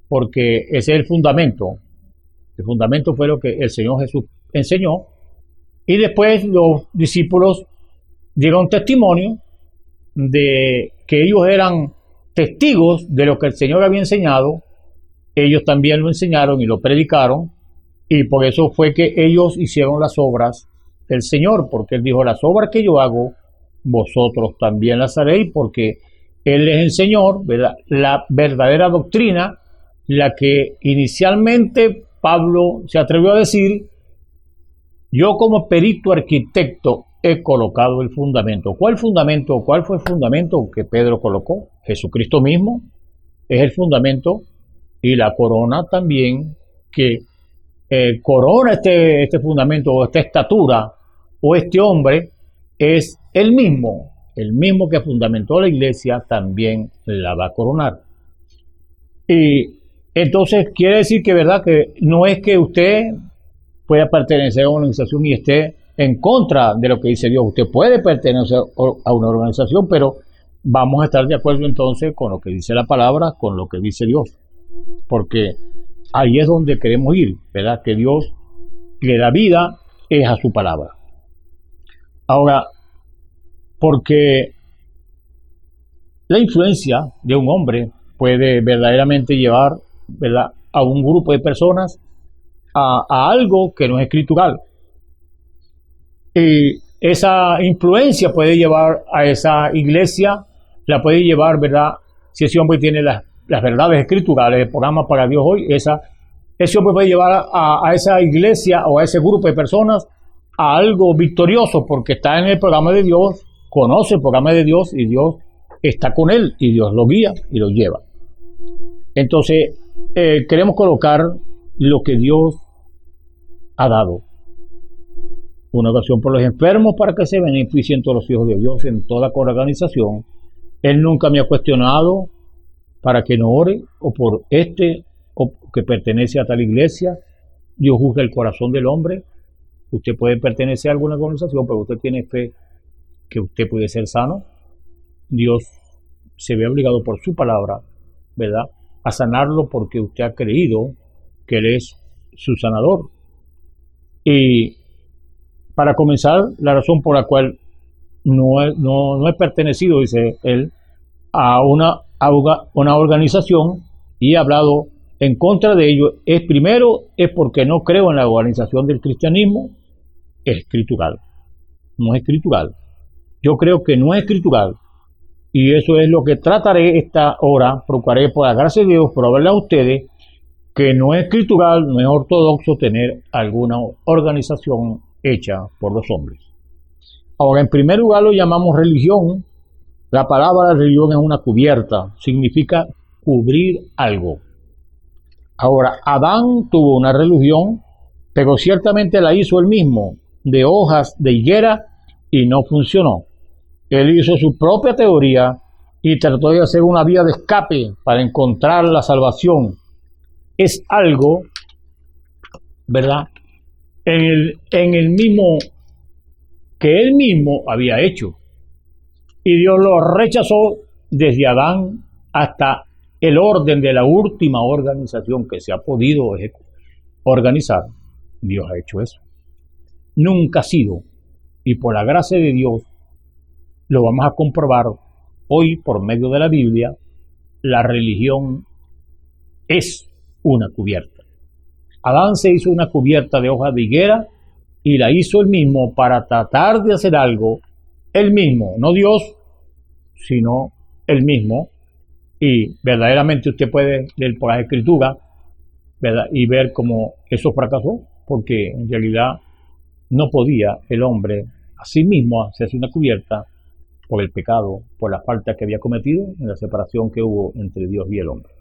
porque ese es el fundamento. El fundamento fue lo que el Señor Jesús enseñó, y después los discípulos dieron testimonio de que ellos eran testigos de lo que el Señor había enseñado. Ellos también lo enseñaron y lo predicaron, y por eso fue que ellos hicieron las obras del Señor, porque Él dijo, las obras que yo hago, vosotros también las haréis, porque Él es el Señor, ¿verdad?, la verdadera doctrina, la que inicialmente Pablo se atrevió a decir, yo como perito arquitecto he colocado el fundamento. ¿Cuál fundamento? ¿Cuál fue el fundamento que Pedro colocó? Jesucristo mismo es el fundamento, y la corona también que corona este fundamento o esta estatura o este hombre es el mismo que fundamentó la iglesia, también la va a coronar. Y entonces quiere decir que, verdad, que no es que usted pueda pertenecer a una organización y esté en contra de lo que dice Dios. Usted puede pertenecer a una organización, pero vamos a estar de acuerdo entonces con lo que dice la palabra, con lo que dice Dios, porque ahí es donde queremos ir, ¿verdad? Que Dios le da vida es a su palabra. Ahora, porque la influencia de un hombre puede verdaderamente llevar, ¿verdad?, a un grupo de personas a algo que no es escritural. Y esa influencia puede llevar a esa iglesia, la puede llevar, ¿verdad? Si ese hombre tiene las verdades escriturales, el programa para Dios hoy, ese hombre puede llevar a esa iglesia o a ese grupo de personas a algo victorioso, porque está en el programa de Dios, conoce el programa de Dios y Dios está con él y Dios lo guía y lo lleva. Entonces, queremos colocar lo que Dios ha dado. Una oración por los enfermos para que se beneficien todos los hijos de Dios en toda organización. Él nunca me ha cuestionado para que no ore o por o que pertenece a tal iglesia. Dios juzga el corazón del hombre. Usted puede pertenecer a alguna organización, pero usted tiene fe que usted puede ser sano. Dios se ve obligado por su palabra, ¿verdad?, a sanarlo porque usted ha creído que Él es su sanador. Y para comenzar, la razón por la cual no he pertenecido, dice él, a una organización y he hablado en contra de ello, es porque no creo en la organización del cristianismo escritural. No es escritural. Yo creo que no es escritural. Y eso es lo que trataré esta hora. Procuraré, por la gracia de Dios, probarle a ustedes que no es escritural, no es ortodoxo tener alguna organización hecha por los hombres. Ahora, en primer lugar lo llamamos religión. La palabra religión es una cubierta, significa cubrir algo. Ahora, Adán tuvo una religión, pero ciertamente la hizo él mismo, de hojas de higuera, y no funcionó. Él hizo su propia teoría y trató de hacer una vía de escape para encontrar la salvación. Es algo, ¿verdad?, en el mismo que él mismo había hecho. Y Dios lo rechazó desde Adán hasta el orden de la última organización que se ha podido organizar. Dios ha hecho eso. Nunca ha sido, y por la gracia de Dios, lo vamos a comprobar hoy por medio de la Biblia, la religión es una cubierta. Adán se hizo una cubierta de hojas de higuera y la hizo él mismo para tratar de hacer algo él mismo, no Dios, sino él mismo. Y verdaderamente usted puede leer por la escritura, ¿verdad?, y ver cómo eso fracasó, porque en realidad no podía el hombre a sí mismo hacerse una cubierta por el pecado, por la falta que había cometido en la separación que hubo entre Dios y el hombre.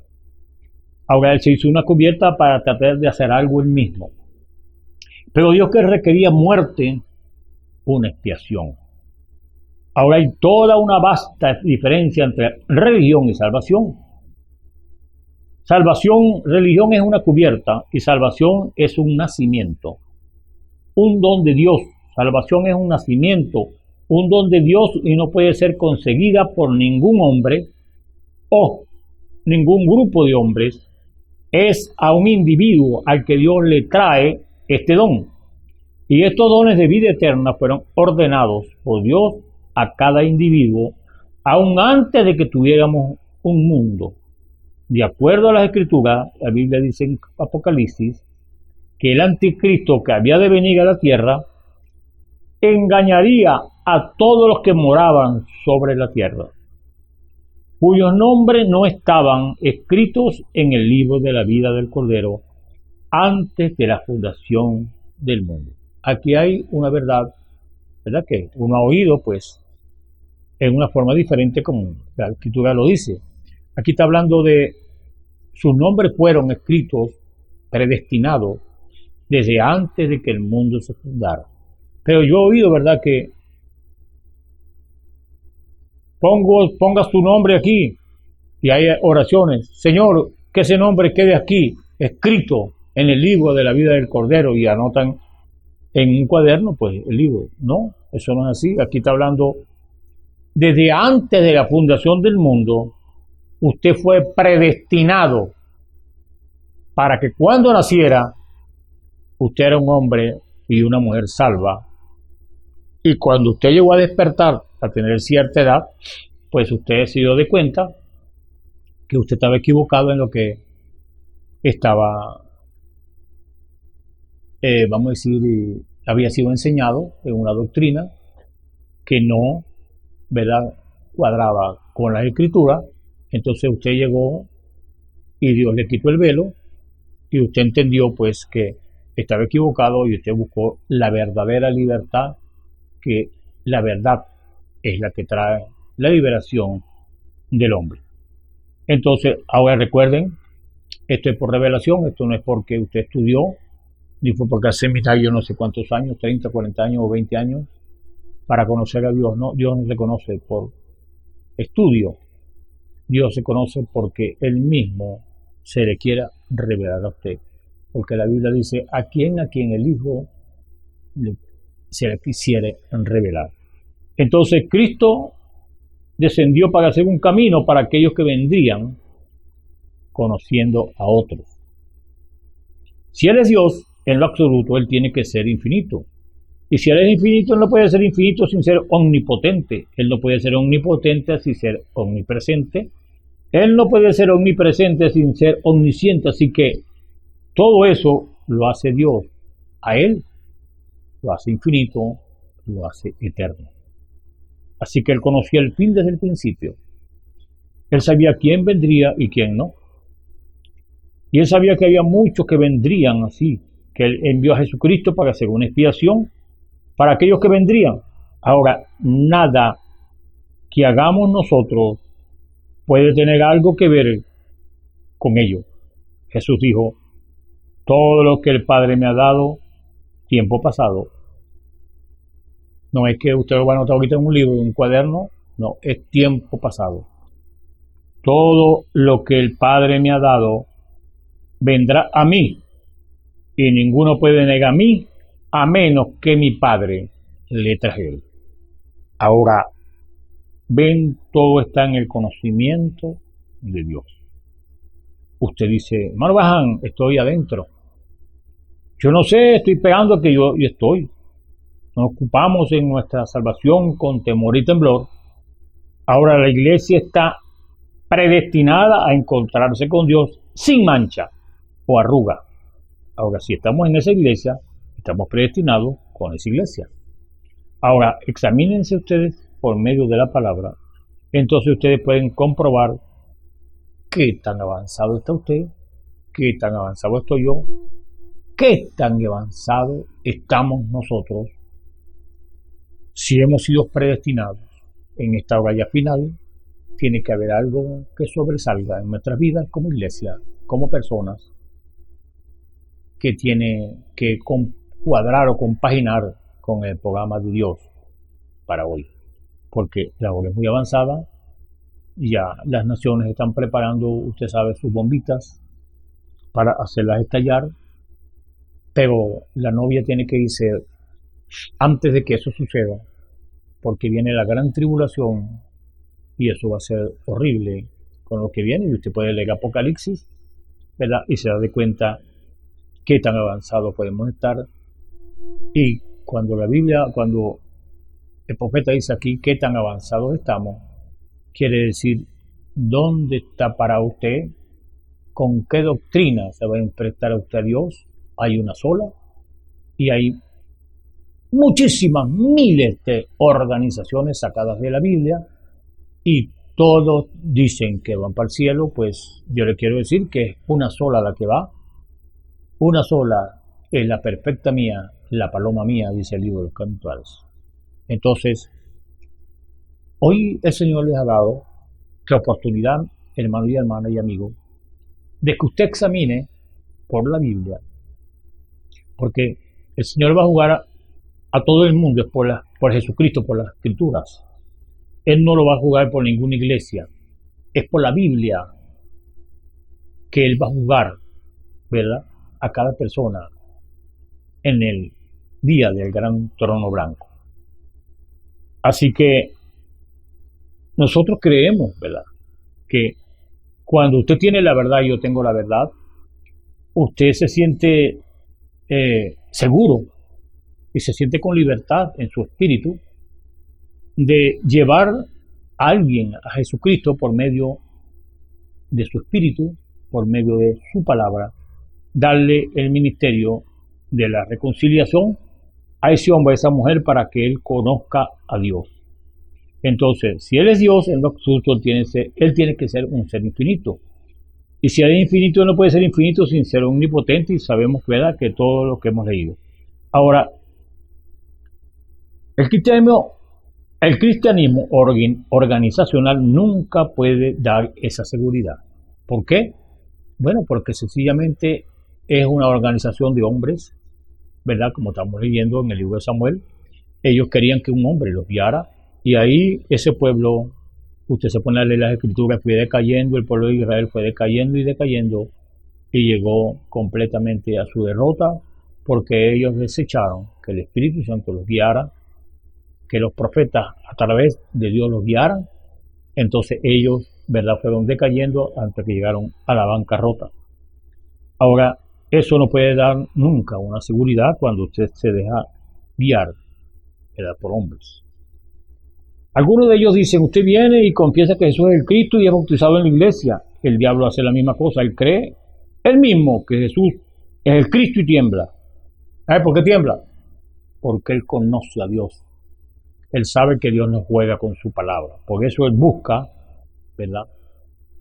Ahora él se hizo una cubierta para tratar de hacer algo él mismo. Pero Dios, que requería muerte, una expiación. Ahora hay toda una vasta diferencia entre religión y salvación. Religión es una cubierta y salvación es un nacimiento, un don de Dios. Salvación es un nacimiento, un don de Dios, y no puede ser conseguida por ningún hombre o ningún grupo de hombres. Es a un individuo al que Dios le trae este don. Y estos dones de vida eterna fueron ordenados por Dios a cada individuo, aún antes de que tuviéramos un mundo. De acuerdo a las Escrituras, la Biblia dice en Apocalipsis que el anticristo que había de venir a la tierra engañaría a todos los que moraban sobre la tierra, cuyos nombres no estaban escritos en el libro de la vida del Cordero antes de la fundación del mundo. Aquí hay una verdad, ¿verdad?, que uno ha oído, pues, en una forma diferente, como la Escritura lo dice. Aquí está hablando de sus nombres fueron escritos, predestinados, desde antes de que el mundo se fundara. Pero yo he oído, ¿verdad?, que ponga su nombre aquí, y hay oraciones: Señor, que ese nombre quede aquí, escrito en el libro de la vida del Cordero, y anotan en un cuaderno, pues el libro. No, eso no es así. Aquí está hablando desde antes de la fundación del mundo. Usted fue predestinado para que cuando naciera, usted era un hombre y una mujer salva. Y cuando usted llegó a despertar, a tener cierta edad, pues usted se dio de cuenta que usted estaba equivocado en lo que estaba, vamos a decir, había sido enseñado en una doctrina que no, ¿verdad?, cuadraba con las escrituras. Entonces usted llegó y Dios le quitó el velo y usted entendió pues que estaba equivocado y usted buscó la verdadera libertad, que la verdad es la que trae la liberación del hombre. Entonces, ahora recuerden, esto es por revelación, esto no es porque usted estudió, ni fue porque hace mitad yo no sé cuántos años, 30, 40 años o 20 años, para conocer a Dios. No, Dios no se conoce por estudio, Dios se conoce porque Él mismo se le quiera revelar a usted. Porque la Biblia dice, a quien el Hijo se le quisiera revelar. Entonces Cristo descendió para hacer un camino para aquellos que vendrían conociendo a otros. Si Él es Dios, en lo absoluto, Él tiene que ser infinito. Y si Él es infinito, Él no puede ser infinito sin ser omnipotente. Él no puede ser omnipotente sin ser omnipresente. Él no puede ser omnipresente sin ser omnisciente. Así que todo eso lo hace Dios. A Él lo hace infinito, lo hace eterno. Así que Él conocía el fin desde el principio. Él sabía quién vendría y quién no. Y Él sabía que había muchos que vendrían así, que Él envió a Jesucristo para hacer una expiación para aquellos que vendrían. Ahora, nada que hagamos nosotros puede tener algo que ver con ello. Jesús dijo, todo lo que el Padre me ha dado, tiempo pasado. No es que usted lo va a anotar ahorita en un libro, en un cuaderno, no, es tiempo pasado. Todo lo que el Padre me ha dado vendrá a mí, y ninguno puede negar a mí, a menos que mi Padre le trajera. Ahora, ven, todo está en el conocimiento de Dios. Usted dice, hermano Baján, estoy adentro. Yo no sé, estoy esperando que yo estoy. Nos ocupamos en nuestra salvación con temor y temblor. Ahora la iglesia está predestinada a encontrarse con Dios sin mancha o arruga. Ahora, si estamos en esa iglesia, estamos predestinados con esa iglesia. Ahora, examínense ustedes por medio de la palabra. Entonces ustedes pueden comprobar qué tan avanzado está usted, qué tan avanzado estoy yo, qué tan avanzado estamos nosotros. Si hemos sido predestinados en esta hora ya final, tiene que haber algo que sobresalga en nuestras vidas como iglesia, como personas, que tiene que cuadrar o compaginar con el programa de Dios para hoy. Porque la hora es muy avanzada, ya las naciones están preparando, usted sabe, sus bombitas para hacerlas estallar, pero la novia tiene que irse antes de que eso suceda, porque viene la gran tribulación y eso va a ser horrible con lo que viene. Y usted puede leer Apocalipsis, ¿verdad?, y se da de cuenta qué tan avanzado podemos estar. Y cuando la Biblia, cuando el profeta dice aquí qué tan avanzados estamos, quiere decir dónde está parado usted, con qué doctrina se va a enfrentar a usted a Dios. Hay una sola y hay muchísimas, miles de organizaciones sacadas de la Biblia y todos dicen que van para el cielo. Pues yo le quiero decir que es una sola la que va, una sola es la perfecta mía, la paloma mía, dice el libro de los Cantares. Entonces, hoy el Señor les ha dado la oportunidad, hermano y hermana y amigo, de que usted examine por la Biblia, porque el Señor va a jugar a todo el mundo, es por Jesucristo, por las Escrituras. Él no lo va a jugar por ninguna iglesia, es por la Biblia que Él va a jugar, ¿verdad?, a cada persona en el día del gran trono blanco. Así que nosotros creemos, ¿verdad?, que cuando usted tiene la verdad y yo tengo la verdad, usted se siente seguro y se siente con libertad en su espíritu de llevar a alguien a Jesucristo por medio de su espíritu, por medio de su palabra, darle el ministerio de la reconciliación a ese hombre, a esa mujer, para que él conozca a Dios. Entonces, si él es Dios, en lo absoluto él tiene que ser un ser infinito. Y si es infinito, no puede ser infinito sin ser omnipotente, y sabemos, ¿verdad?, que todo lo que hemos leído. Ahora, el cristianismo organizacional nunca puede dar esa seguridad. ¿Por qué? Bueno, porque sencillamente es una organización de hombres, ¿verdad? Como estamos leyendo en el libro de Samuel, ellos querían que un hombre los guiara, y ahí ese pueblo, usted se pone a leer las escrituras, fue decayendo, el pueblo de Israel fue decayendo y decayendo, y llegó completamente a su derrota, porque ellos desecharon que el Espíritu Santo los guiara, que los profetas a través de Dios los guiaran. Entonces ellos, ¿verdad?, fueron decayendo hasta que llegaron a la bancarrota. Ahora, eso no puede dar nunca una seguridad cuando usted se deja guiar, ¿verdad?, por hombres. Algunos de ellos dicen, usted viene y confiesa que Jesús es el Cristo y es bautizado en la iglesia. El diablo hace la misma cosa, él cree él mismo que Jesús es el Cristo y tiembla. ¿Sabe por qué tiembla? Porque él conoce a Dios. Él sabe que Dios no juega con su palabra. Por eso él busca, ¿verdad?,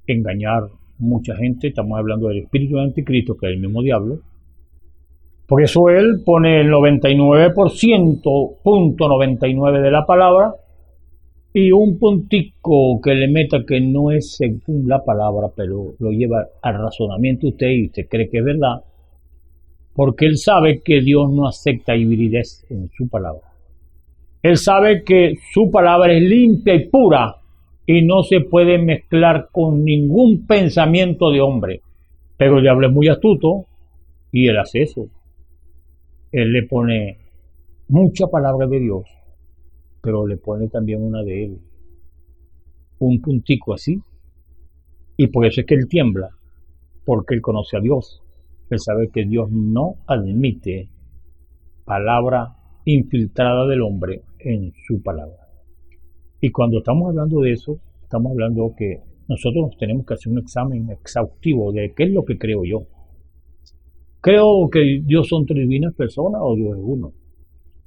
engañar mucha gente. Estamos hablando del espíritu de anticristo, que es el mismo diablo. Por eso él pone el 99.99 de la palabra y un puntico que le meta que no es según la palabra, pero lo lleva al razonamiento usted y usted cree que es verdad, porque él sabe que Dios no acepta hibridez en su palabra. Él sabe que su palabra es limpia y pura y no se puede mezclar con ningún pensamiento de hombre. Pero el diablo es muy astuto y él hace eso. Él le pone mucha palabra de Dios, pero le pone también una de él, un puntico así, y por eso es que él tiembla, porque él conoce a Dios. Él sabe que Dios no admite palabra infiltrada del hombre en su palabra. Y cuando estamos hablando de eso, estamos hablando que nosotros tenemos que hacer un examen exhaustivo de qué es lo que creo yo. ¿Creo que Dios son tres divinas personas o Dios es uno?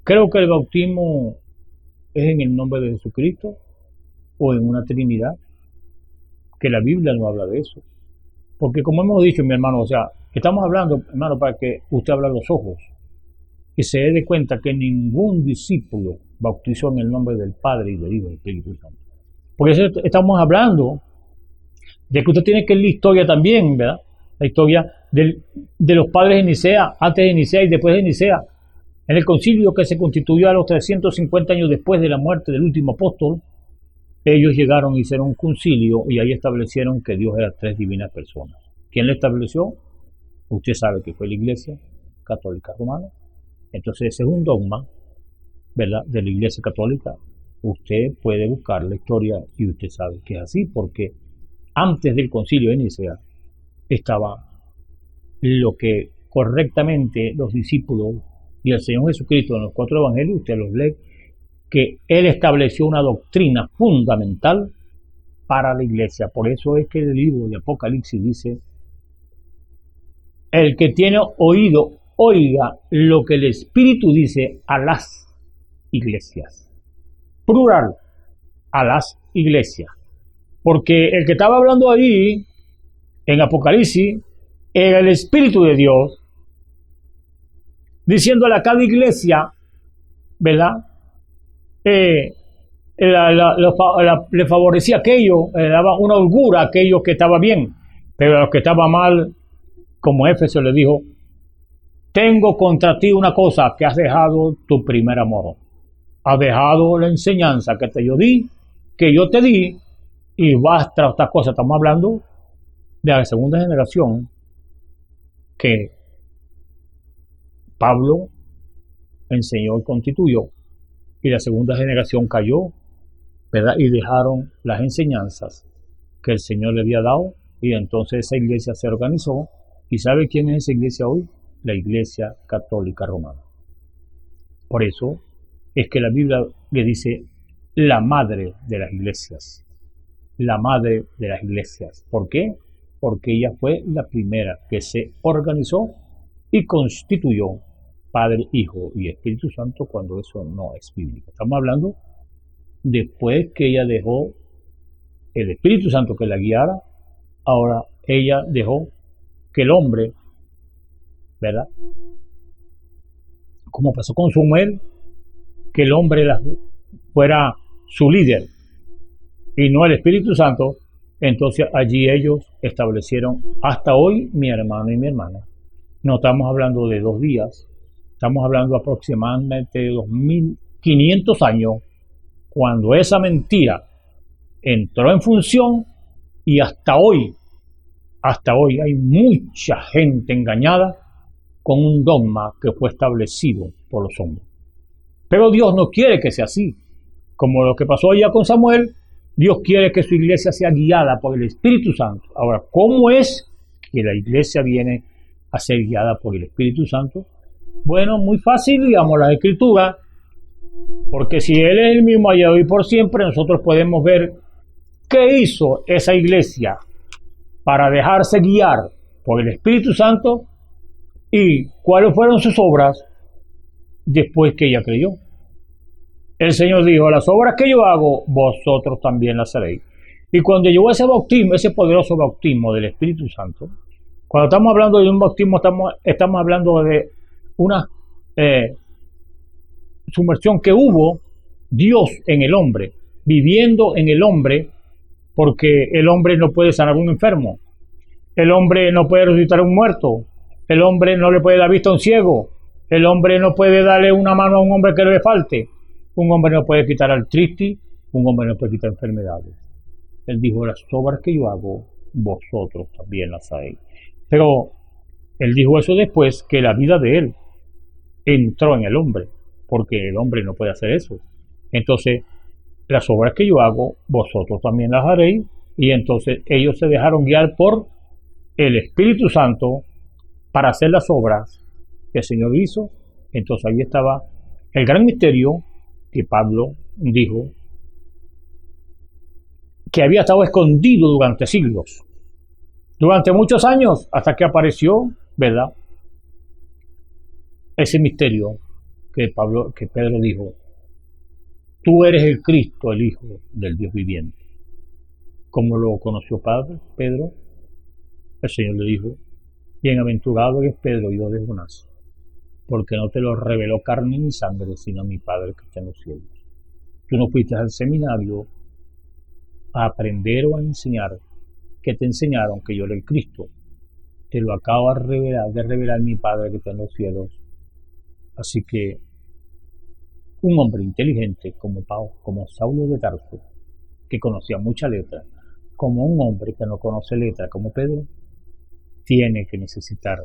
¿Creo que el bautismo es en el nombre de Jesucristo o en una Trinidad? Que la Biblia no habla de eso. Porque como hemos dicho, mi hermano, o sea, estamos hablando, hermano, para que usted abra los ojos y se dé cuenta que ningún discípulo bautizó en el nombre del Padre y del Hijo y del Espíritu Santo. Por eso estamos hablando de que usted tiene que leer la historia también, ¿verdad? La historia de los padres de Nicea, antes de Nicea y después de Nicea. En el concilio que se constituyó a los 350 años después de la muerte del último apóstol, ellos llegaron y hicieron un concilio y ahí establecieron que Dios era tres divinas personas. ¿Quién lo estableció? Usted sabe que fue la Iglesia Católica Romana. Entonces ese es un dogma, ¿verdad?, de la Iglesia Católica. Usted puede buscar la historia y usted sabe que es así, porque antes del concilio de Nicea estaba lo que correctamente los discípulos y el Señor Jesucristo en los 4 evangelios, usted los lee, que Él estableció una doctrina fundamental para la iglesia. Por eso es que el libro de Apocalipsis dice, el que tiene oído, oiga lo que el Espíritu dice a las iglesias. Plural, a las iglesias. Porque el que estaba hablando ahí, en Apocalipsis, era el Espíritu de Dios, diciéndole a cada iglesia, ¿verdad?, le favorecía aquello, le daba una holgura a aquellos que estaban bien, pero a los que estaban mal, como Éfeso le dijo, tengo contra ti una cosa, que has dejado tu primer amor, has dejado la enseñanza que yo te di, y basta otras cosas. Estamos hablando de la segunda generación, que Pablo enseñó y constituyó. Y la segunda generación cayó, ¿verdad? Y dejaron las enseñanzas que el Señor le había dado, y entonces esa iglesia se organizó. ¿Y sabe quién es esa iglesia hoy? La Iglesia Católica Romana. Por eso es que la Biblia le dice la madre de las iglesias. La madre de las iglesias. ¿Por qué? Porque ella fue la primera que se organizó y constituyó Padre, Hijo y Espíritu Santo, cuando eso no es bíblico. Estamos hablando después que ella dejó el Espíritu Santo que la guiara. Ahora ella dejó que el hombre, ¿verdad? Como pasó con Samuel, que el hombre fuera su líder y no el Espíritu Santo. Entonces allí ellos establecieron hasta hoy mi hermano y mi hermana. No estamos hablando de 2 días, estamos hablando aproximadamente de 2500 años, cuando esa mentira entró en función, y hasta hoy hay mucha gente engañada con un dogma que fue establecido por los hombres. Pero Dios no quiere que sea así. Como lo que pasó allá con Samuel, Dios quiere que su iglesia sea guiada por el Espíritu Santo. Ahora, ¿cómo es que la iglesia viene a ser guiada por el Espíritu Santo? Bueno, muy fácil, digamos, la Escritura, porque si Él es el mismo ayer y por siempre, nosotros podemos ver qué hizo esa iglesia para dejarse guiar por el Espíritu Santo y cuáles fueron sus obras después que ella creyó. El Señor dijo: las obras que yo hago, vosotros también las haréis. Y cuando llegó ese bautismo, ese poderoso bautismo del Espíritu Santo, cuando estamos hablando de un bautismo, estamos hablando de una sumersión que hubo Dios en el hombre, viviendo en el hombre, porque el hombre no puede sanar a un enfermo, el hombre no puede resucitar a un muerto, el hombre no le puede dar vista a un ciego, el hombre no puede darle una mano a un hombre que le falte, un hombre no puede quitar artritis, un hombre no puede quitar enfermedades. Él dijo: las obras que yo hago, vosotros también las haréis. Pero él dijo eso después que la vida de él entró en el hombre, porque el hombre no puede hacer eso. Entonces, las obras que yo hago, vosotros también las haréis. Y entonces ellos se dejaron guiar por el Espíritu Santo para hacer las obras que el Señor hizo. Entonces ahí estaba el gran misterio que Pablo dijo que había estado escondido durante siglos, durante muchos años, hasta que apareció, ¿verdad?, ese misterio que Pedro dijo: tú eres el Cristo, el Hijo del Dios viviente. ¿Cómo lo conoció Pedro? El Señor le dijo: bienaventurado eres Pedro, hijo de Jonás, porque no te lo reveló carne ni sangre, sino mi Padre que está en los cielos. Tú no fuiste al seminario a aprender o a enseñar, que te enseñaron que yo era el Cristo. Te lo acabo de revelar mi Padre que está en los cielos. Así que un hombre inteligente como Saulo de Tarso, que conocía mucha letra, como un hombre que no conoce letra como Pedro, tiene que necesitar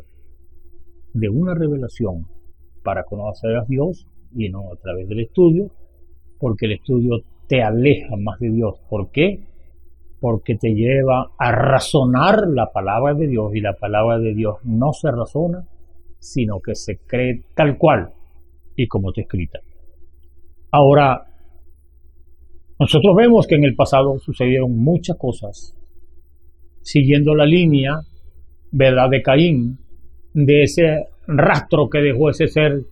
de una revelación para conocer a Dios, y no a través del estudio, porque el estudio te aleja más de Dios. ¿Por qué? Porque te lleva a razonar la palabra de Dios, y la palabra de Dios no se razona, sino que se cree tal cual y como está escrita. Ahora, nosotros vemos que en el pasado sucedieron muchas cosas siguiendo la línea, ¿verdad?, de Caín, de ese rastro que dejó ese ser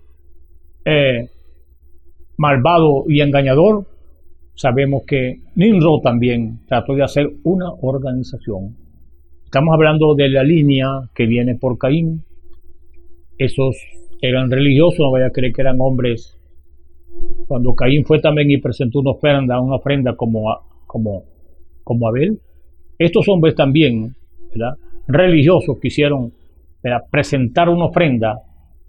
malvado y engañador. Sabemos que Nimrod también trató de hacer una organización. Estamos hablando de la línea que viene por Caín. Esos eran religiosos, no vaya a creer que eran hombres. Cuando Caín fue también y presentó una ofrenda como Abel, estos hombres también, ¿verdad?, religiosos, quisieron, ¿verdad?, presentar una ofrenda,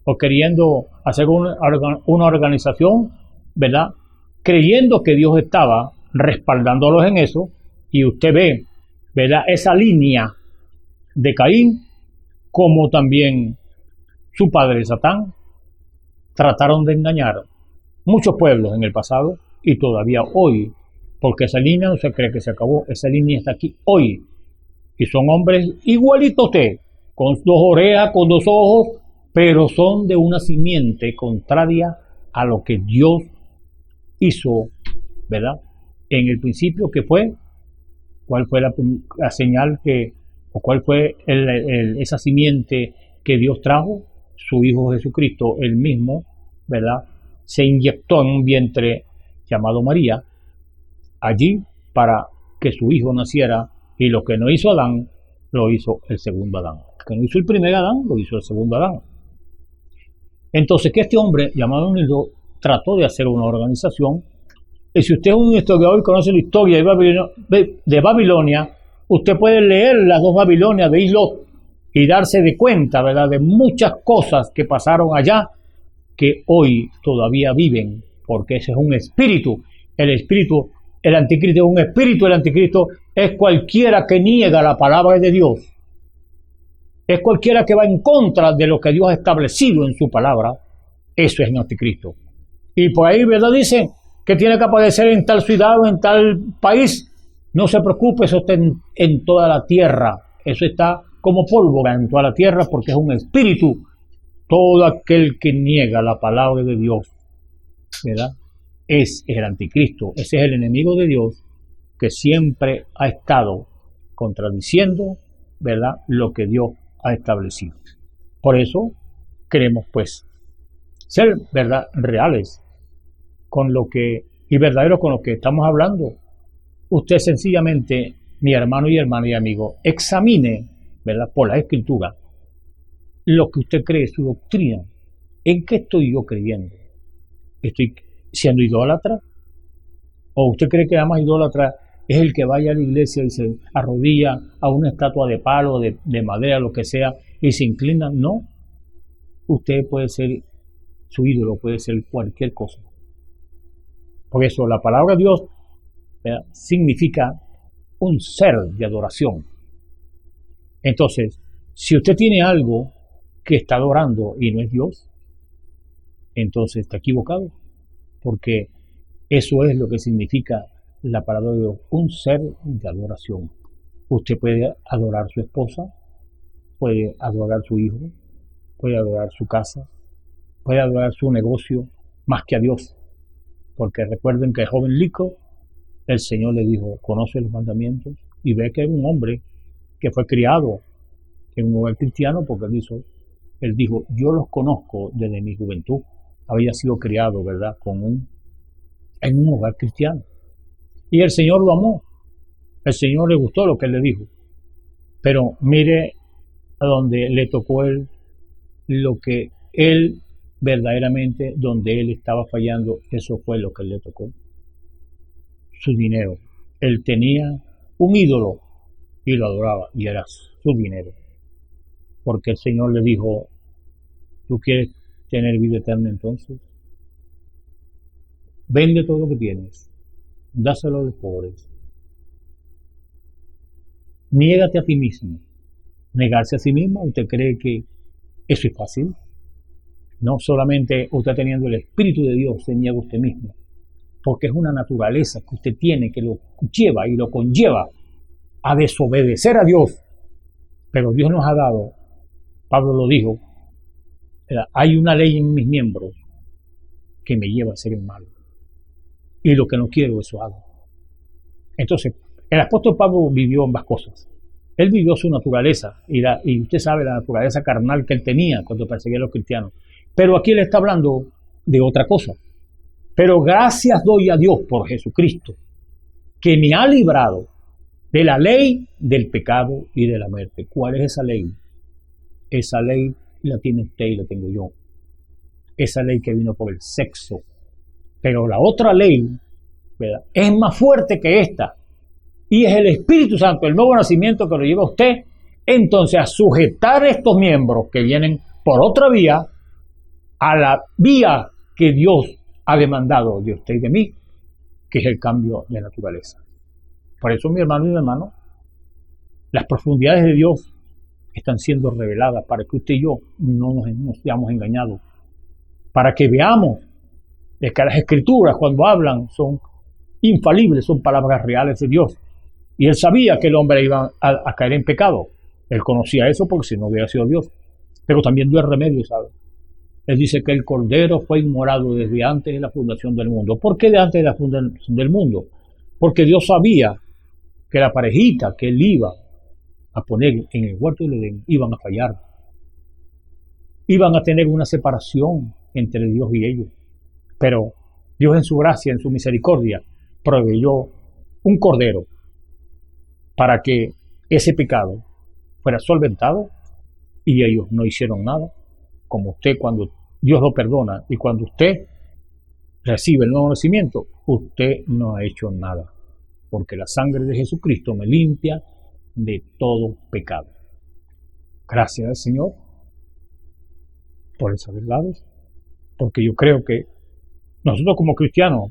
o queriendo hacer una organización, ¿verdad?, creyendo que Dios estaba respaldándolos en eso. Y usted ve, ¿verdad?, esa línea de Caín, como también su padre Satán trataron de engañar muchos pueblos en el pasado y todavía hoy, porque esa línea no se cree que se acabó, esa línea está aquí hoy. Y son hombres igualitos a usted, con dos orejas, con dos ojos, pero son de una simiente contraria a lo que Dios hizo, ¿verdad? En el principio, ¿qué fue? ¿Cuál fue la señal o cuál fue esa simiente que Dios trajo? Su Hijo Jesucristo, él mismo, ¿verdad? Se inyectó en un vientre llamado María, allí para que su hijo naciera, y lo que no hizo Adán, lo hizo el segundo Adán. Lo que no hizo el primer Adán, lo hizo el segundo Adán. Entonces, que este hombre, llamado Nilo, trató de hacer una organización, y si usted es un historiador y conoce la historia de Babilonia, usted puede leer las dos Babilonias de Islot y darse de cuenta, ¿verdad?, de muchas cosas que pasaron allá, que hoy todavía viven, porque ese es un espíritu. El anticristo es un espíritu, el anticristo es cualquiera que niega la palabra de Dios. Es cualquiera que va en contra de lo que Dios ha establecido en su palabra. Eso es el anticristo. Y por ahí, ¿verdad?, dice que tiene que aparecer en tal ciudad o en tal país. No se preocupe, eso está en toda la tierra. Eso está como pólvora en toda la tierra, porque es un espíritu. Todo aquel que niega la palabra de Dios, ¿verdad?, es el anticristo. Ese es el enemigo de Dios que siempre ha estado contradiciendo, ¿verdad?, lo que Dios ha establecido. Por eso queremos, pues, ser, ¿verdad?, reales con lo que y verdaderos con lo que estamos hablando. Usted sencillamente, mi hermano y hermana y amigo, examine, ¿verdad?, por la Escritura lo que usted cree, su doctrina. ¿En qué estoy yo creyendo? ¿Estoy siendo idólatra? ¿O usted cree que la más idólatra es el que vaya a la iglesia y se arrodilla a una estatua de palo, de madera, lo que sea, y se inclina? No. Usted puede ser, su ídolo puede ser cualquier cosa. Por eso la palabra de Dios, ¿verdad?, significa un ser de adoración. Entonces, si usted tiene algo que está adorando y no es Dios, entonces está equivocado, porque eso es lo que significa la palabra de Dios, un ser de adoración. Usted puede adorar a su esposa, puede adorar a su hijo, puede adorar su casa, puede adorar su negocio más que a Dios, porque recuerden que el joven Lico, el Señor le dijo, conoce los mandamientos, y ve que es un hombre que fue criado en un hogar cristiano, porque él dijo, yo los conozco desde mi juventud. Había sido criado, ¿verdad?, en un hogar cristiano. Y el Señor lo amó. El Señor le gustó lo que él le dijo. Pero mire a donde le tocó él, lo que él verdaderamente, donde él estaba fallando, eso fue lo que le tocó. Su dinero. Él tenía un ídolo y lo adoraba, y era su dinero. Porque el Señor le dijo, ¿tú quieres tener vida eterna entonces? Vende todo lo que tienes, dáselo a los pobres. Niégate a ti mismo. Negarse a sí mismo, ¿usted cree que eso es fácil? No solamente usted teniendo el Espíritu de Dios se niega a usted mismo, porque es una naturaleza que usted tiene que lo lleva y lo conlleva a desobedecer a Dios. Pero Dios nos ha dado, Pablo lo dijo, hay una ley en mis miembros que me lleva a hacer el mal. Y lo que no quiero, eso hago. Entonces, el apóstol Pablo vivió ambas cosas. Él vivió su naturaleza, y usted sabe la naturaleza carnal que él tenía cuando perseguía a los cristianos. Pero aquí él está hablando de otra cosa. Pero gracias doy a Dios por Jesucristo, que me ha librado de la ley del pecado y de la muerte. ¿Cuál es esa ley? Esa ley la tiene usted y la tengo yo. Esa ley que vino por el sexo. Pero la otra ley, ¿verdad?, es más fuerte que esta. Y es el Espíritu Santo, el nuevo nacimiento que lo lleva a usted. Entonces, a sujetar estos miembros que vienen por otra vía a la vía que Dios ha demandado de usted y de mí, que es el cambio de naturaleza. Por eso, mi hermano y mi hermano, las profundidades de Dios están siendo reveladas para que usted y yo no nos seamos engañados. para que veamos de que las escrituras cuando hablan son infalibles, son palabras reales de Dios. Y él sabía que el hombre iba a caer en pecado. Él conocía eso porque si no hubiera sido Dios. Pero también dio el remedio, ¿sabe? Él dice que el Cordero fue inmolado desde antes de la fundación del mundo. ¿Por qué de antes de la fundación del mundo? Porque Dios sabía que la parejita que él iba a poner en el huerto del Edén iban a fallar. Iban a tener una separación entre Dios y ellos. Pero Dios en su gracia, en su misericordia, proveyó un cordero para que ese pecado fuera solventado y ellos no hicieron nada. Como usted cuando Dios lo perdona y cuando usted recibe el nuevo nacimiento, usted no ha hecho nada. Porque la sangre de Jesucristo me limpia de todo pecado. Gracias al Señor por esas verdades. Porque yo creo que nosotros como cristianos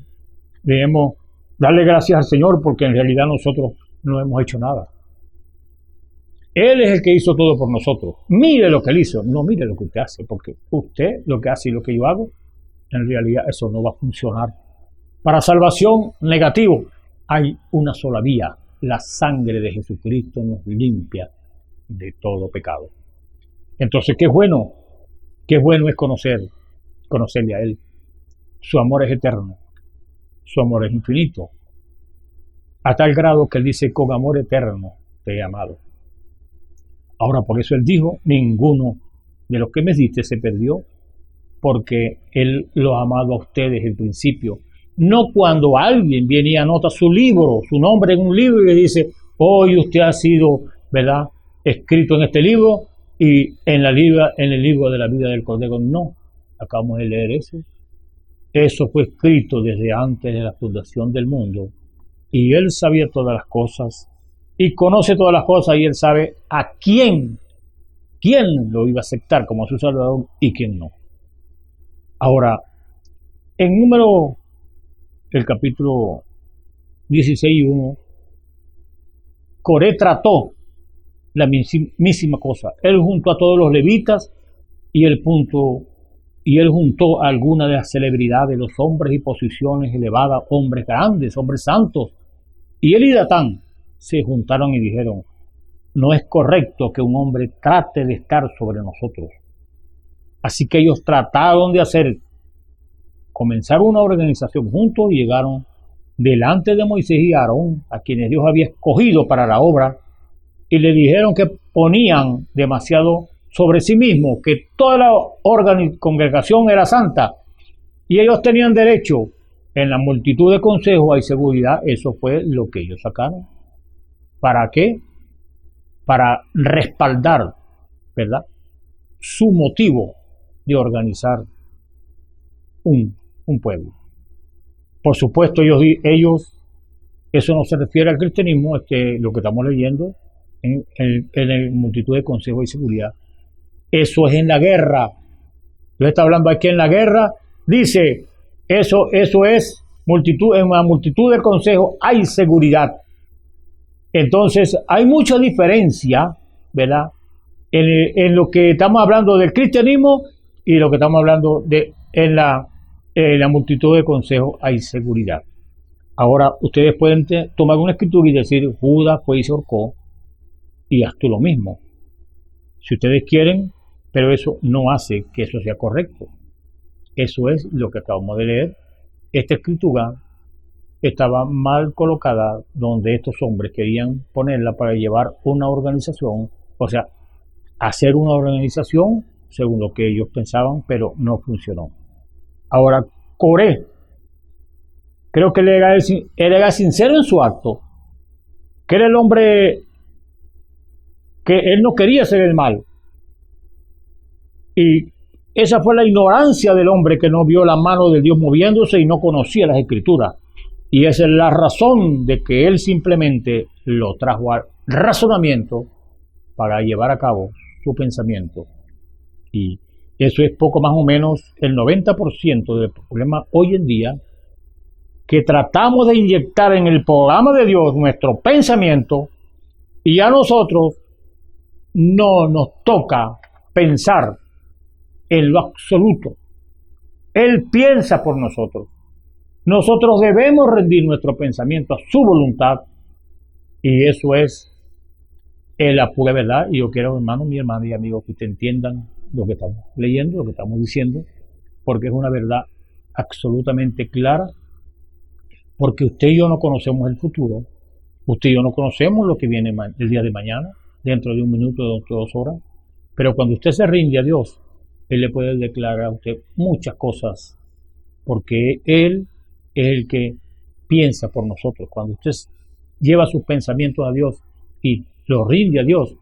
debemos darle gracias al Señor porque en realidad nosotros no hemos hecho nada. Él es el que hizo todo por nosotros. Mire lo que él hizo, no mire lo que usted hace, porque usted lo que hace y lo que yo hago, en realidad eso no va a funcionar. Para salvación, negativo, hay una sola vía. La sangre de Jesucristo nos limpia de todo pecado. Entonces, qué bueno es conocerle a Él. Su amor es eterno, su amor es infinito, a tal grado que Él dice, con amor eterno te he amado. Ahora, por eso Él dijo, ninguno de los que me diste se perdió, porque Él los ha amado a ustedes desde el principio. No cuando alguien viene y anota su libro, su nombre en un libro y le dice, hoy usted ha sido, ¿verdad?, escrito en este libro y en el libro de la vida del Cordero. No, acabamos de leer eso. Eso fue escrito desde antes de la fundación del mundo. Y Él sabía todas las cosas y conoce todas las cosas y Él sabe a quién lo iba a aceptar como su Salvador y quién no. Ahora, en número el capítulo 16:1, Coré trató la mismísima cosa. Él juntó a todos los levitas y él juntó a algunas de las celebridades, los hombres y posiciones elevadas, hombres grandes, hombres santos. Y él y Datán se juntaron y dijeron, no es correcto que un hombre trate de estar sobre nosotros. Así que ellos trataron de comenzar una organización juntos y llegaron delante de Moisés y Aarón, a quienes Dios había escogido para la obra, y le dijeron que ponían demasiado sobre sí mismos, que toda la congregación era santa y ellos tenían derecho. En la multitud de consejos hay seguridad. Eso fue lo que ellos sacaron. ¿Para qué? Para respaldar, ¿verdad?, su motivo de organizar un pueblo. Por supuesto, ellos, eso no se refiere al cristianismo, lo que estamos leyendo en la multitud de consejos y seguridad. Eso es en la guerra. Yo está hablando aquí en la guerra. Dice, eso es multitud, en una multitud de consejos hay seguridad. Entonces, hay mucha diferencia, ¿verdad?, en lo que estamos hablando del cristianismo y lo que estamos hablando de en la multitud de consejos hay seguridad. Ahora, ustedes pueden tomar una escritura y decir, Judas fue y se ahorcó, y haz tú lo mismo, si ustedes quieren, pero eso no hace que eso sea correcto. Eso es lo que acabamos de leer. Esta escritura estaba mal colocada donde estos hombres querían ponerla para llevar una organización, o sea, hacer una organización según lo que ellos pensaban, pero no funcionó. Ahora, Coré, creo que él era sincero en su acto, que era el hombre que él no quería hacer el mal. Y esa fue la ignorancia del hombre que no vio la mano de Dios moviéndose y no conocía las escrituras. Y esa es la razón de que él simplemente lo trajo al razonamiento para llevar a cabo su pensamiento. Y eso es poco más o menos el 90% del problema hoy en día, que tratamos de inyectar en el programa de Dios nuestro pensamiento y a nosotros no nos toca pensar en lo absoluto Él piensa por nosotros. Nosotros debemos rendir nuestro pensamiento a su voluntad, y eso es la pura verdad. Y yo quiero, hermanos, mi hermana y amigos, que ustedes entiendan lo que estamos leyendo, lo que estamos diciendo, porque es una verdad absolutamente clara, porque usted y yo no conocemos el futuro, usted y yo no conocemos lo que viene el día de mañana, dentro de un minuto, dentro de 2 horas, pero cuando usted se rinde a Dios, Él le puede declarar a usted muchas cosas, porque Él es el que piensa por nosotros. Cuando usted lleva sus pensamientos a Dios y los rinde a Dios,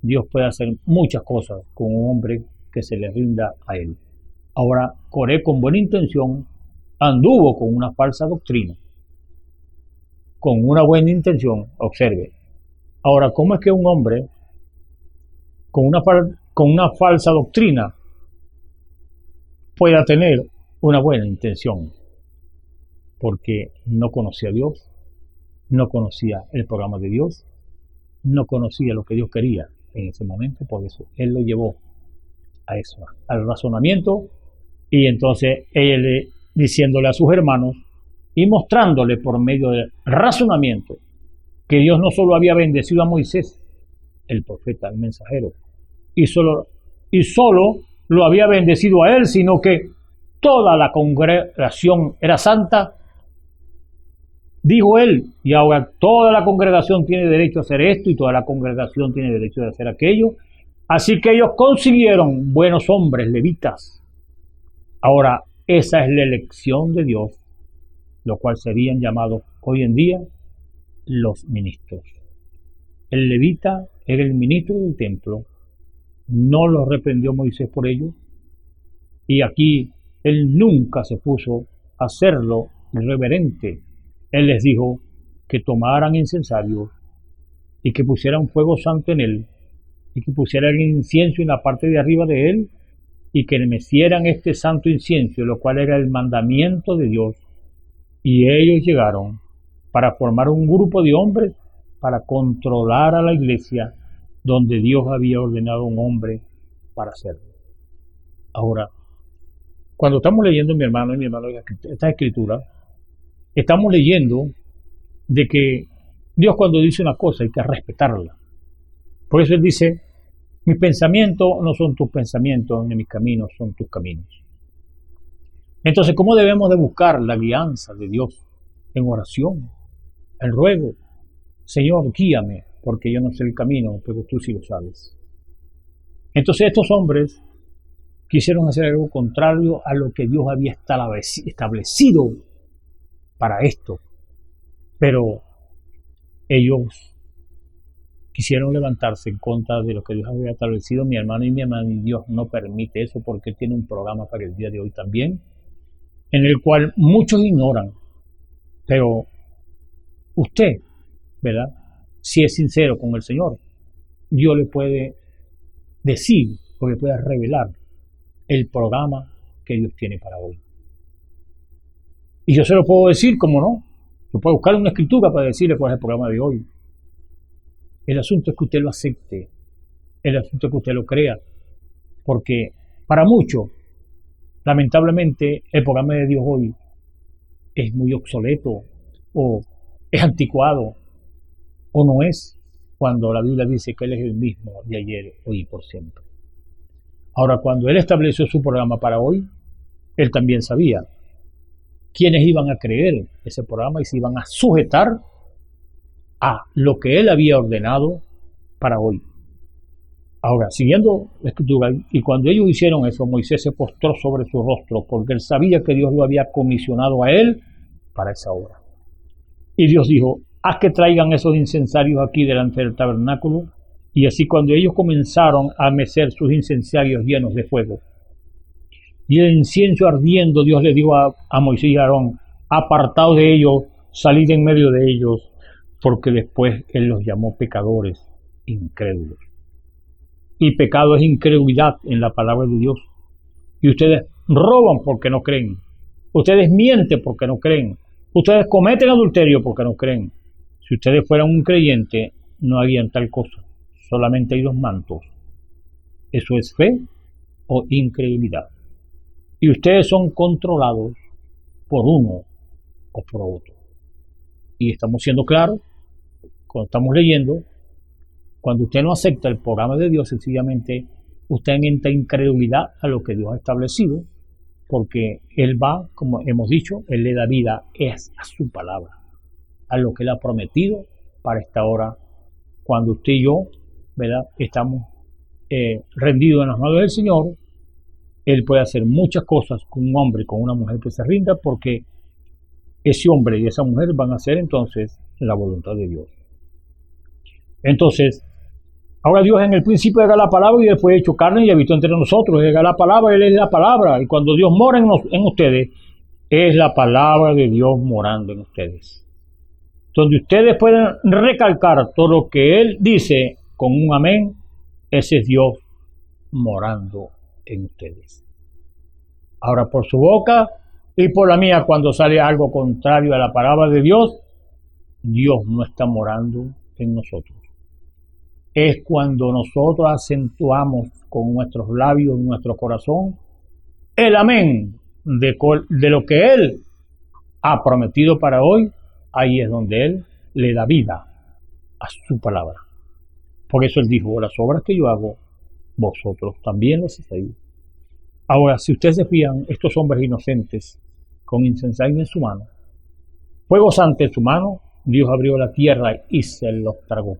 Dios puede hacer muchas cosas con un hombre que se le rinda a Él. Ahora, Coré con buena intención anduvo con una falsa doctrina, con una buena intención, observe. Ahora, ¿cómo es que un hombre con una falsa doctrina pueda tener una buena intención? Porque no conocía a Dios, no conocía el programa de Dios, no conocía lo que Dios quería en ese momento, por eso Él lo llevó a eso, al razonamiento, y entonces Él diciéndole a sus hermanos y mostrándole por medio del razonamiento que Dios no solo había bendecido a Moisés, el profeta, el mensajero, y solo lo había bendecido a él, sino que toda la congregación era santa. Dijo él, y ahora toda la congregación tiene derecho a hacer esto y toda la congregación tiene derecho a hacer aquello. Así que ellos consiguieron buenos hombres levitas. Ahora, esa es la elección de Dios, lo cual serían llamados hoy en día los ministros. El levita era el ministro del templo, no lo reprendió Moisés por ello, y aquí él nunca se puso a hacerlo irreverente. Él les dijo que tomaran incensario y que pusieran fuego santo en él y que pusieran incienso en la parte de arriba de él y que le mecieran este santo incienso, lo cual era el mandamiento de Dios. Y ellos llegaron para formar un grupo de hombres para controlar a la iglesia donde Dios había ordenado a un hombre para hacerlo. Ahora, cuando estamos leyendo, mi hermano y mi hermano, esta escritura, estamos leyendo de que Dios, cuando dice una cosa, hay que respetarla. Por eso Él dice: mis pensamientos no son tus pensamientos, ni mis caminos son tus caminos. Entonces, ¿cómo debemos de buscar la guianza de Dios? En oración, en ruego. Señor, guíame, porque yo no sé el camino, pero tú sí lo sabes. Entonces estos hombres quisieron hacer algo contrario a lo que Dios había establecido para esto. Pero ellos quisieron levantarse en contra de lo que Dios había establecido. Mi hermano y mi hermana, y Dios no permite eso, porque Él tiene un programa para el día de hoy también, en el cual muchos ignoran. Pero usted, ¿verdad?, si es sincero con el Señor, Dios le puede decir o le puede revelar el programa que Dios tiene para hoy. Y yo se lo puedo decir, como no. Yo puedo buscar una escritura para decirle cuál es el programa de hoy. El asunto es que usted lo acepte. El asunto es que usted lo crea. Porque para muchos, lamentablemente, el programa de Dios hoy es muy obsoleto, o es anticuado, o no es, cuando la Biblia dice que Él es el mismo de ayer, hoy y por siempre. Ahora, cuando Él estableció su programa para hoy, Él también sabía quiénes iban a creer ese programa y se iban a sujetar a lo que Él había ordenado para hoy. Ahora, siguiendo la escritura, y cuando ellos hicieron eso, Moisés se postró sobre su rostro, porque él sabía que Dios lo había comisionado a él para esa obra. Y Dios dijo: haz que traigan esos incensarios aquí delante del tabernáculo. Y así, cuando ellos comenzaron a mecer sus incensarios llenos de fuego, y el incienso ardiendo, Dios le dijo a Moisés y a Aarón: apartaos de ellos, salid en medio de ellos, porque después Él los llamó pecadores incrédulos. Y pecado es incredulidad en la palabra de Dios. Y ustedes roban porque no creen. Ustedes mienten porque no creen. Ustedes cometen adulterio porque no creen. Si ustedes fueran un creyente, no harían tal cosa. Solamente hay dos mantos. ¿Eso es fe o incredulidad? y ustedes son controlados por uno o por otro. Y estamos siendo claros cuando estamos leyendo, cuando usted no acepta el programa de Dios, sencillamente usted entra en incredulidad a lo que Dios ha establecido, porque Él va, como hemos dicho, Él le da vida es a su palabra, a lo que Él ha prometido para esta hora, cuando usted y yo, ¿verdad?, estamos rendidos en las manos del Señor. Él puede hacer muchas cosas con un hombre y con una mujer que se rinda, porque ese hombre y esa mujer van a hacer entonces la voluntad de Dios. Entonces, ahora Dios en el principio era la palabra y Él fue hecho carne y habitó entre nosotros. Él era la palabra, Él es la palabra. Y cuando Dios mora en ustedes, es la palabra de Dios morando en ustedes. Donde ustedes pueden recalcar todo lo que Él dice con un amén, ese es Dios morando en ustedes. Ahora, por su boca y por la mía, cuando sale algo contrario a la palabra de Dios, Dios no está morando en nosotros. Es cuando nosotros acentuamos con nuestros labios, nuestro corazón, el amén de lo que Él ha prometido para hoy. Ahí es donde Él le da vida a su palabra. Por eso Él dijo, las obras que yo hago, vosotros también las hacéis. Ahora, si ustedes se fijan, estos hombres inocentes, con incensario en su mano, fuego santo en su mano, Dios abrió la tierra y se los tragó.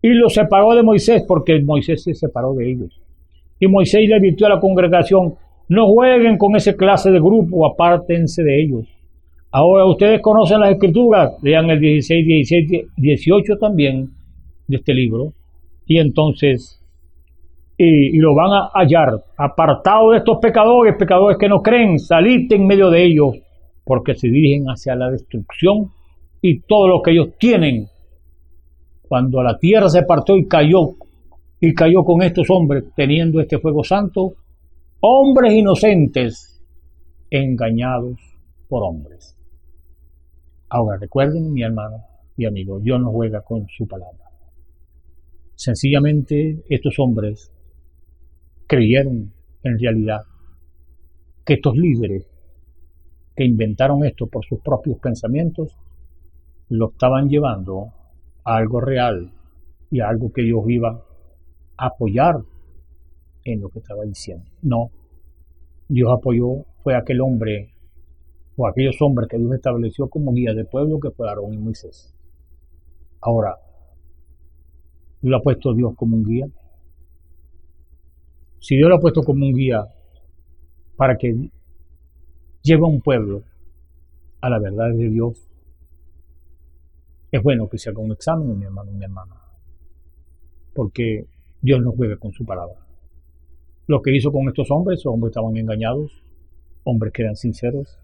Y los separó de Moisés, porque Moisés se separó de ellos. Y Moisés le advirtió a la congregación, no jueguen con esa clase de grupo, apártense de ellos. Ahora ustedes conocen las escrituras, lean el 16, 17, 18 también de este libro, y entonces y lo van a hallar, apartado de estos pecadores que no creen, salid en medio de ellos, porque se dirigen hacia la destrucción, y todo lo que ellos tienen, cuando la tierra se partió y cayó con estos hombres, teniendo este fuego santo, hombres inocentes, engañados por hombres. Ahora recuerden, mi hermano y amigo, Dios no juega con su palabra. Sencillamente estos hombres creyeron en realidad que estos líderes que inventaron esto por sus propios pensamientos lo estaban llevando a algo real y a algo que Dios iba a apoyar en lo que estaba diciendo. No, Dios apoyó fue aquel hombre o aquellos hombres que Dios estableció como guía del pueblo, que fue Aarón y Moisés. Ahora, ¿lo ha puesto Dios como un guía? Si Dios lo ha puesto como un guía para que lleve a un pueblo a la verdad de Dios, es bueno que se haga un examen, mi hermano y mi hermana, porque Dios no juega con su palabra. Lo que hizo con estos hombres estaban engañados, hombres que eran sinceros,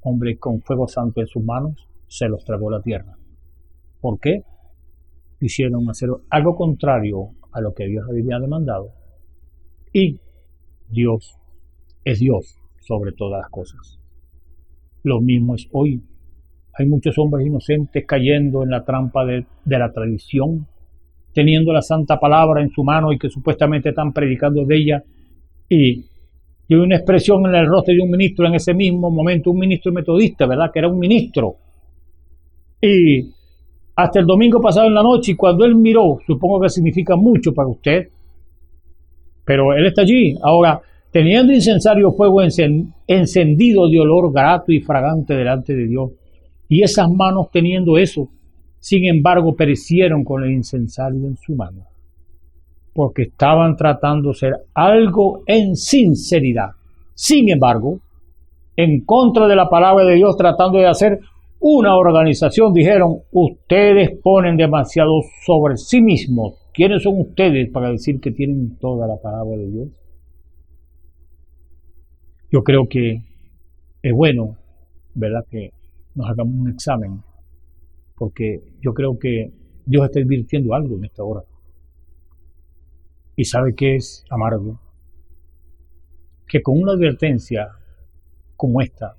hombres con fuego santo en sus manos, se los tragó la tierra. ¿Por qué? Quisieron hacer algo contrario a lo que Dios había demandado. Y Dios es Dios sobre todas las cosas. Lo mismo es hoy. Hay muchos hombres inocentes cayendo en la trampa de la tradición, teniendo la santa palabra en su mano y que supuestamente están predicando de ella, y hay una expresión en el rostro de un ministro en ese mismo momento, un ministro metodista, ¿verdad? Que era un ministro. Y hasta el domingo pasado en la noche, y cuando él miró, supongo que significa mucho para usted, pero él está allí, ahora, teniendo incensario fuego encendido de olor grato y fragante delante de Dios, y esas manos teniendo eso, sin embargo, perecieron con el incensario en su mano, porque estaban tratando de hacer algo en sinceridad. Sin embargo, en contra de la palabra de Dios, tratando de hacer una organización, dijeron, ustedes ponen demasiado sobre sí mismos. ¿Quiénes son ustedes para decir que tienen toda la palabra de Dios? Yo creo que es bueno, ¿verdad?, que nos hagamos un examen, porque yo creo que Dios está advirtiendo algo en esta hora. Y sabe que es amargo que con una advertencia como esta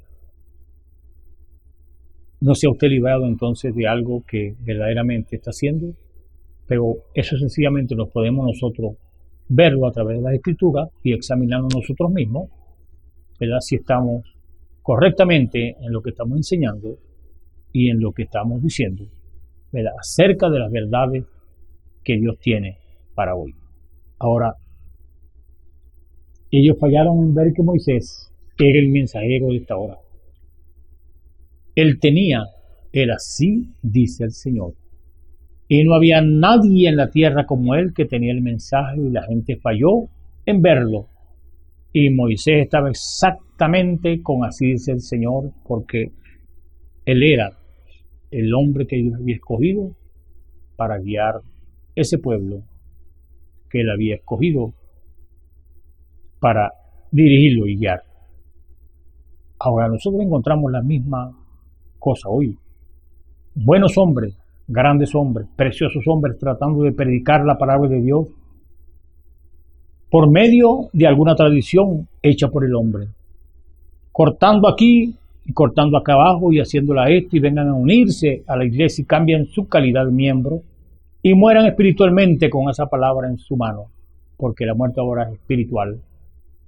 no sea usted librado entonces de algo que verdaderamente está haciendo, pero eso sencillamente nos podemos nosotros verlo a través de las escrituras y examinarnos nosotros mismos ¿verdad?, si estamos correctamente en lo que estamos enseñando y en lo que estamos diciendo, ¿verdad?, acerca de las verdades que Dios tiene para hoy. Ahora, ellos fallaron en ver que Moisés era el mensajero de esta hora. Él así dice el Señor. Y no había nadie en la tierra como él que tenía el mensaje, y la gente falló en verlo. Y Moisés estaba exactamente con así dice el Señor, porque él era el hombre que Dios había escogido para guiar ese pueblo que él había escogido para dirigirlo y guiar. Ahora nosotros encontramos la misma cosa hoy. Buenos hombres, grandes hombres, preciosos hombres tratando de predicar la palabra de Dios por medio de alguna tradición hecha por el hombre, cortando aquí y cortando acá abajo y haciéndola esto, y vengan a unirse a la iglesia y cambian su calidad de miembro y mueran espiritualmente con esa palabra en su mano, porque la muerte ahora es espiritual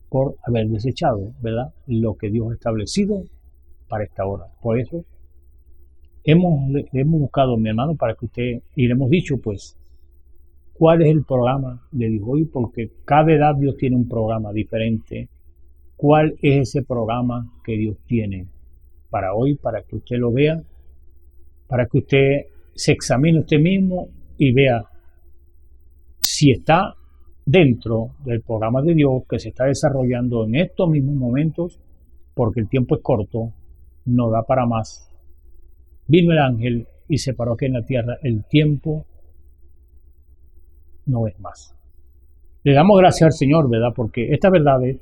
por haber desechado, ¿verdad?, lo que Dios ha establecido para esta hora. Por eso hemos buscado, mi hermano, para que usted, y le hemos dicho, pues, cuál es el programa de Dios hoy, porque cada edad Dios tiene un programa diferente. ¿Cuál es ese programa que Dios tiene para hoy, para que usted lo vea, para que usted se examine usted mismo y vea si está dentro del programa de Dios que se está desarrollando en estos mismos momentos, porque el tiempo es corto, no da para más. Vino el ángel y se paró aquí en la tierra. El tiempo no es más. Le damos gracias al Señor, ¿verdad?, porque estas verdades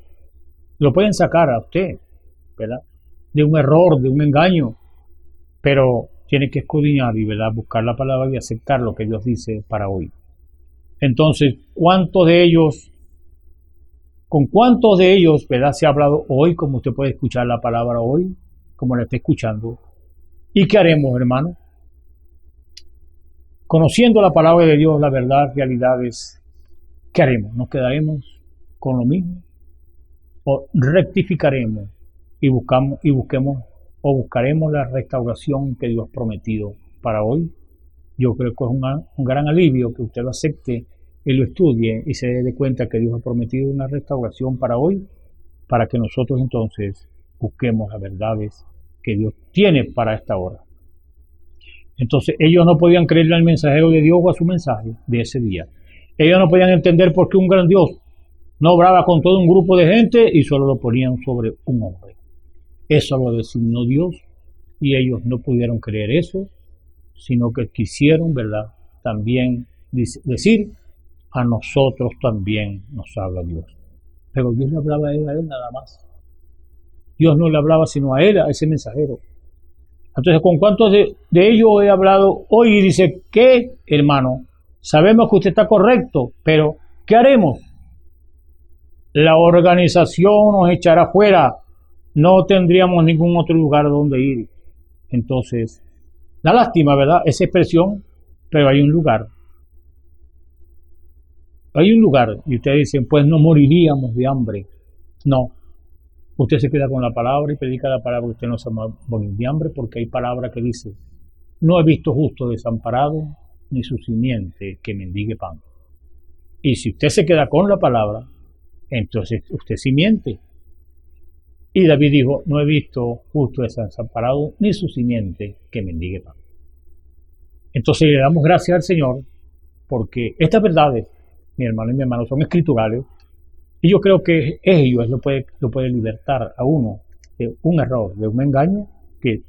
lo pueden sacar a usted, ¿verdad?, de un error, de un engaño, pero tiene que escudriñar y, ¿verdad?, buscar la palabra y aceptar lo que Dios dice para hoy. Entonces, con cuántos de ellos, ¿verdad?, se ha hablado hoy, como usted puede escuchar la palabra hoy, como la está escuchando? ¿Y qué haremos, hermano? Conociendo la palabra de Dios, la verdad, realidades, ¿qué haremos? ¿Nos quedaremos con lo mismo? ¿O rectificaremos y buscaremos la restauración que Dios ha prometido para hoy? Yo creo que es un gran alivio que usted lo acepte y lo estudie y se dé cuenta que Dios ha prometido una restauración para hoy, para que nosotros entonces busquemos las verdades que Dios tiene para esta hora. Entonces ellos no podían creerle al mensajero de Dios o a su mensaje de ese día. Ellos no podían entender por qué un gran Dios no obraba con todo un grupo de gente y solo lo ponían sobre un hombre. Eso lo designó Dios y ellos no pudieron creer eso, sino que quisieron, ¿verdad?, también decir, a nosotros también nos habla Dios. Pero Dios le hablaba a él nada más. Dios no le hablaba sino a él, a ese mensajero. Entonces, ¿con cuántos de ellos he hablado hoy? Y dice, ¿qué, hermano? Sabemos que usted está correcto, pero ¿qué haremos? La organización nos echará fuera. No tendríamos ningún otro lugar donde ir. Entonces, da lástima, ¿verdad?, esa expresión, pero hay un lugar. Hay un lugar. Y ustedes dicen, pues no moriríamos de hambre. No. Usted se queda con la palabra y predica la palabra, usted no se va a morir de hambre, porque hay palabra que dice, no he visto justo desamparado, ni su simiente que mendigue pan. Y si usted se queda con la palabra, entonces usted sí miente. Y David dijo, no he visto justo desamparado, ni su simiente que mendigue pan. Entonces le damos gracias al Señor, porque estas verdades, mi hermano y mi hermano, son escriturales. Y yo creo que ellos lo puede libertar a uno de un error, de un engaño, que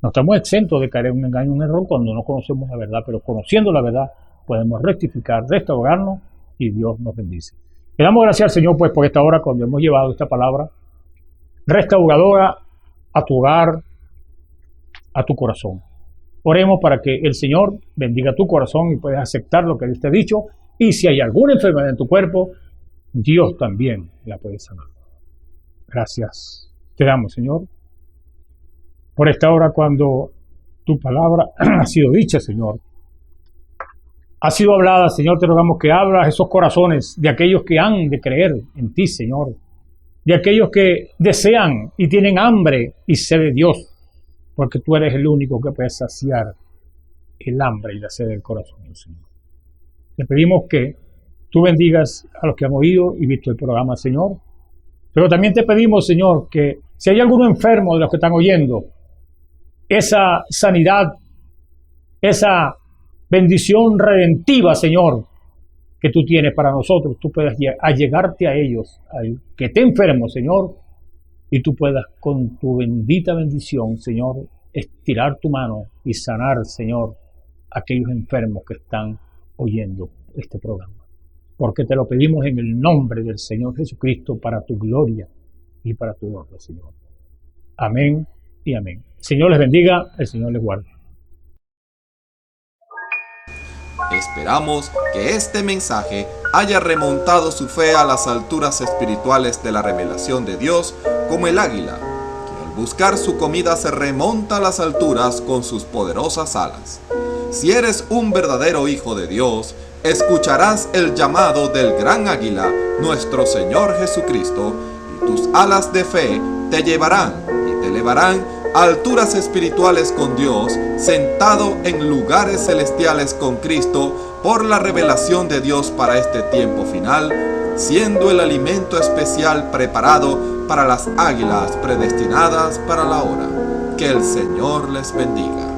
no estamos exentos de caer en un engaño, un error cuando no conocemos la verdad, pero conociendo la verdad podemos rectificar, restaurarnos y Dios nos bendice. Le damos gracias al Señor pues por esta hora cuando hemos llevado esta palabra restauradora a tu hogar, a tu corazón. Oremos para que el Señor bendiga tu corazón y puedas aceptar lo que Dios te ha dicho, y si hay alguna enfermedad en tu cuerpo, Dios también la puede sanar. Gracias te damos, Señor, por esta hora cuando tu palabra ha sido dicha, Señor. Ha sido hablada, Señor, te rogamos que abras esos corazones de aquellos que han de creer en ti, Señor. de aquellos que desean y tienen hambre y sed de Dios, porque tú eres el único que puede saciar el hambre y la sed del corazón, Señor. Te pedimos que tú bendigas a los que han oído y visto el programa, Señor. Pero también te pedimos, Señor, que si hay alguno enfermo de los que están oyendo, esa sanidad, esa bendición redentiva, Señor, que tú tienes para nosotros, tú puedas allegarte a ellos, al que esté enfermo, Señor, y tú puedas con tu bendita bendición, Señor, estirar tu mano y sanar, Señor, a aquellos enfermos que están oyendo este programa. Porque te lo pedimos en el nombre del Señor Jesucristo, para tu gloria y para tu honra, Señor. Amén y amén. El Señor les bendiga, el Señor les guarde. Esperamos que este mensaje haya remontado su fe a las alturas espirituales de la revelación de Dios, como el águila, que al buscar su comida se remonta a las alturas con sus poderosas alas. Si eres un verdadero hijo de Dios, escucharás el llamado del gran águila, nuestro Señor Jesucristo, y tus alas de fe te llevarán y te elevarán a alturas espirituales con Dios, sentado en lugares celestiales con Cristo, por la revelación de Dios para este tiempo final, siendo el alimento especial preparado para las águilas predestinadas para la hora. Que el Señor les bendiga.